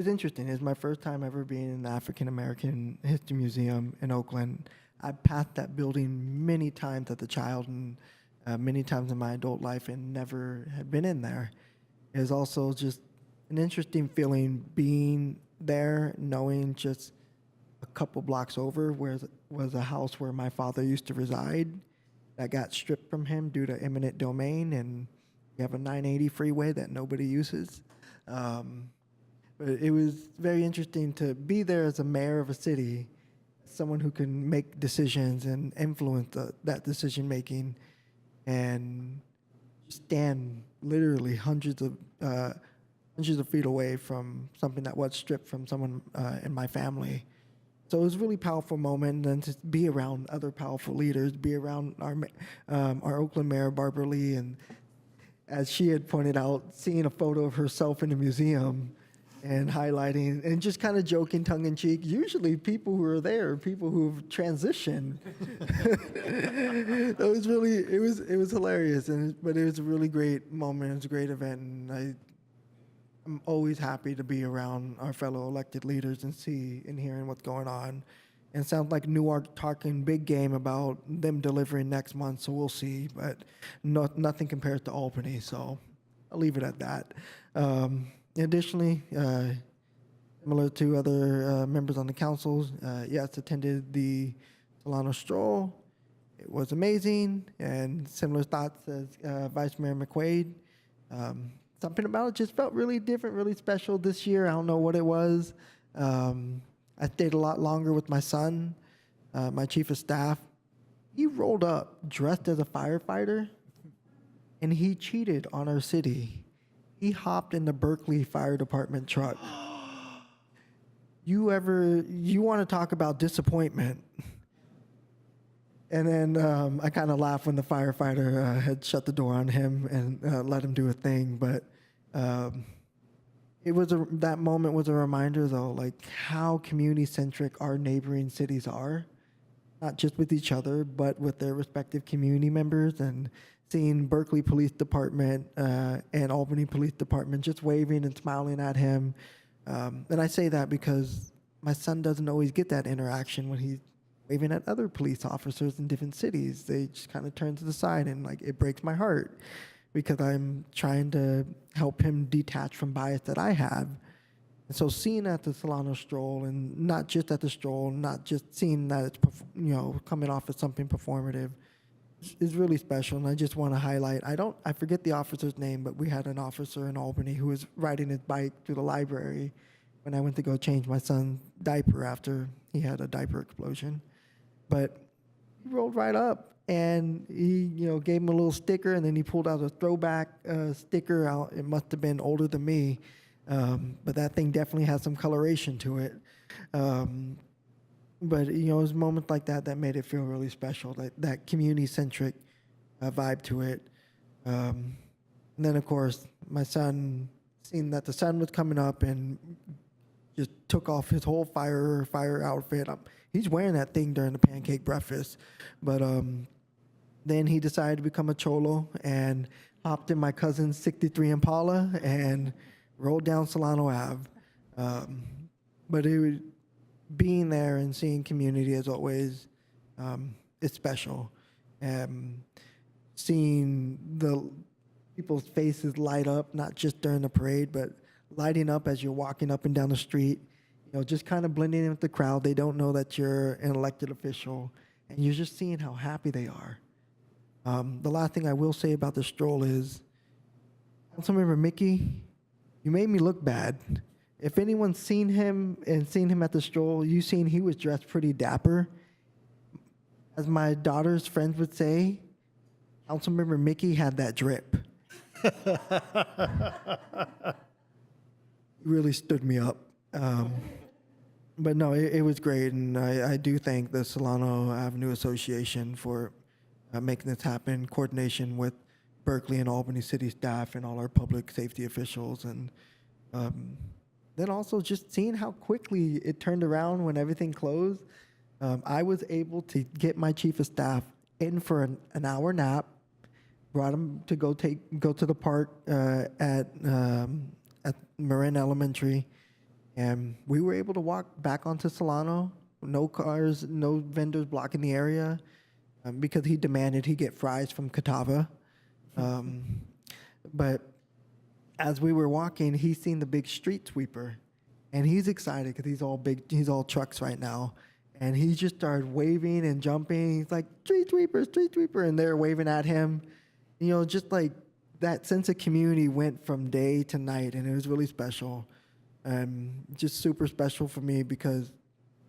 interesting. It was my first time ever being in the African American History Museum in Oakland. I passed that building many times as a child and many times in my adult life and never had been in there. It was also just an interesting feeling being there, knowing just a couple blocks over where was a house where my father used to reside that got stripped from him due to eminent domain, and we have a 980 freeway that nobody uses. But it was very interesting to be there as a mayor of a city, someone who can make decisions and influence that decision making, and stand literally hundreds of feet away from something that was stripped from someone in my family. So it was a really powerful moment, and to be around other powerful leaders, be around our Oakland Mayor, Barbara Lee, and as she had pointed out, seeing a photo of herself in the museum and highlighting and just kind of joking tongue-in-cheek. Usually people who are there are people who've transitioned. It was hilarious, but it was a really great moment. It was a great event, and I'm always happy to be around our fellow elected leaders and hearing what's going on. And it sounds like Newark talking big game about them delivering next month, so we'll see. But nothing compares to Albany, so I'll leave it at that. Additionally, similar to other members on the council, yes, attended the Solano Stroll. It was amazing, and similar thoughts as Vice Mayor McQuaid. Something about it just felt really different, really special this year. I don't know what it was. I stayed a lot longer with my son, my chief of staff. He rolled up dressed as a firefighter, and he cheated on our city. He hopped in the Berkeley Fire Department truck. You want to talk about disappointment? And then I kind of laughed when the firefighter had shut the door on him and let him do a thing. But that moment was a reminder, though, like how community-centric our neighboring cities are, not just with each other, but with their respective community members. And seeing Berkeley Police Department and Albany Police Department just waving and smiling at him. And I say that because my son doesn't always get that interaction when he's waving at other police officers in different cities. They just kind of turn to the side, and like it breaks my heart because I'm trying to help him detach from bias that I have. And so seeing at the Solano Stroll, and not just at the stroll, not just seeing that it's coming off as something performative, is really special. And I just want to highlight, I forget the officer's name, but we had an officer in Albany who was riding his bike through the library when I went to go change my son's diaper after he had a diaper explosion. But he rolled right up, and he gave him a little sticker, and then he pulled out a throwback sticker out. It must have been older than me, but that thing definitely has some coloration to it. But it was moments like that made it feel really special, that community-centric vibe to it. And then, of course, my son, seeing that the sun was coming up and just took off his whole fire outfit. He's wearing that thing during the pancake breakfast. But then he decided to become a cholo and hopped in my cousin's 63 Impala and rolled down Solano Ave. But being there and seeing community, as always, is special. Seeing the people's faces light up, not just during the parade, but lighting up as you're walking up and down the street, just kind of blending in with the crowd. They don't know that you're an elected official, and you're just seeing how happy they are. The last thing I will say about the stroll is, Councilmember Mickey, you made me look bad. If anyone's seen him at the stroll, you've seen he was dressed pretty dapper. As my daughter's friends would say, Councilmember Mickey had that drip. He really stood me up. But no, it was great, and I do thank the Solano Avenue Association for making this happen in coordination with Berkeley and Albany city staff and all our public safety officials. And then also just seeing how quickly it turned around when everything closed. I was able to get my chief of staff in for an hour nap, brought him to go to the park at Marin Elementary, and we were able to walk back onto Solano. No cars, no vendors blocking the area, because he demanded he get fries from Catawba. But as we were walking, he's seen the big street sweeper, and he's excited because he's all trucks right now. And he just started waving and jumping. He's like, street sweeper, and they're waving at him. You know, just like that sense of community went from day to night, and it was really special. Just super special for me because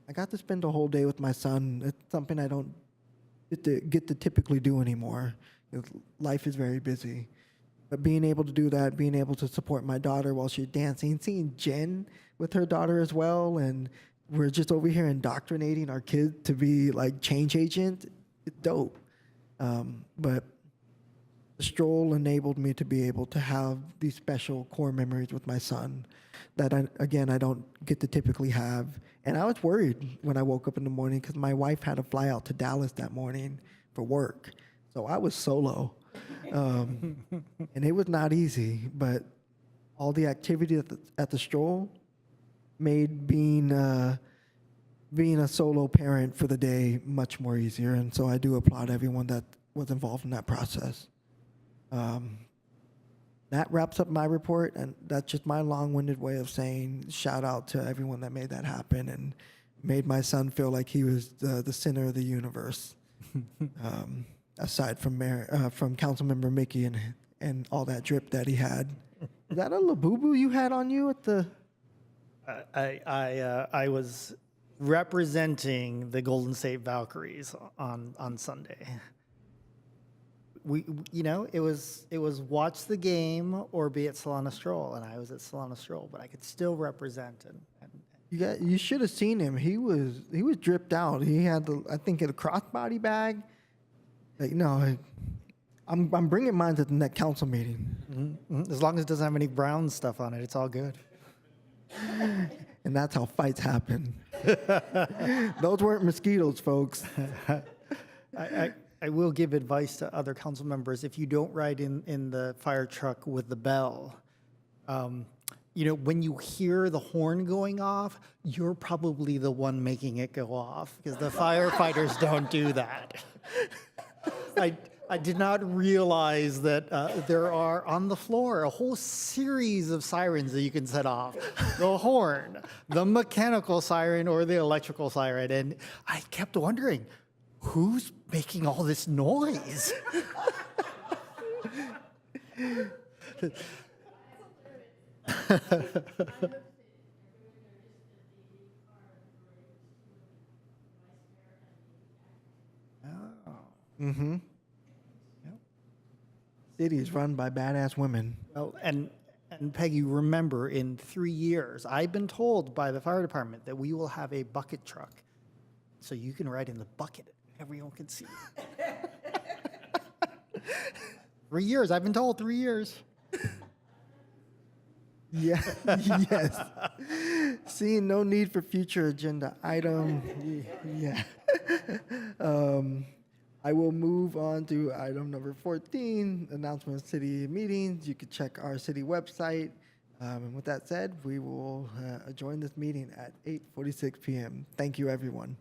I got to spend a whole day with my son. It's something I don't get to typically do anymore. Life is very busy. But being able to do that, being able to support my daughter while she's dancing, seeing Jen with her daughter as well, and we're just over here indoctrinating our kids to be like change agents, it's dope. But the stroll enabled me to be able to have these special core memories with my son that, I don't get to typically have. And I was worried when I woke up in the morning because my wife had to fly out to Dallas that morning for work. So I was solo. And it was not easy, but all the activity at the stroll made being a solo parent for the day much more easier. And so I do applaud everyone that was involved in that process. That wraps up my report, and that's just my long-winded way of saying shout out to everyone that made that happen and made my son feel like he was the center of the universe. Aside from Councilmember Mickey and all that drip that he had. Is that a Labubu you had on you at the? I was representing the Golden State Valkyries on Sunday. It was watch the game or be at Solana Stroll, and I was at Solana Stroll, but I could still represent You should have seen him. He was dripped out. He had I think a crossbody bag. Like, no, I'm bringing mine to the next council meeting. Mm-hmm. As long as it doesn't have any brown stuff on it, it's all good. And that's how fights happen. Those weren't mosquitoes, folks. I will give advice to other council members. If you don't ride in the fire truck with the bell, when you hear the horn going off, you're probably the one making it go off because the firefighters don't do that. I did not realize that there are on the floor a whole series of sirens that you can set off. The horn, the mechanical siren, or the electrical siren. And I kept wondering, who's making all this noise? Mm-hmm. Yep. City is run by badass women. Well, and Peggy, remember, in 3 years, I've been told by the fire department that we will have a bucket truck, so you can ride in the bucket. Everyone can see. 3 years. I've been told 3 years. Yeah. Yes. Seeing no need for future agenda item. Yeah. I will move on to item number 14, announcement of city meetings. You can check our city website. And with that said, we will adjourn this meeting at 8:46 p.m. Thank you, everyone.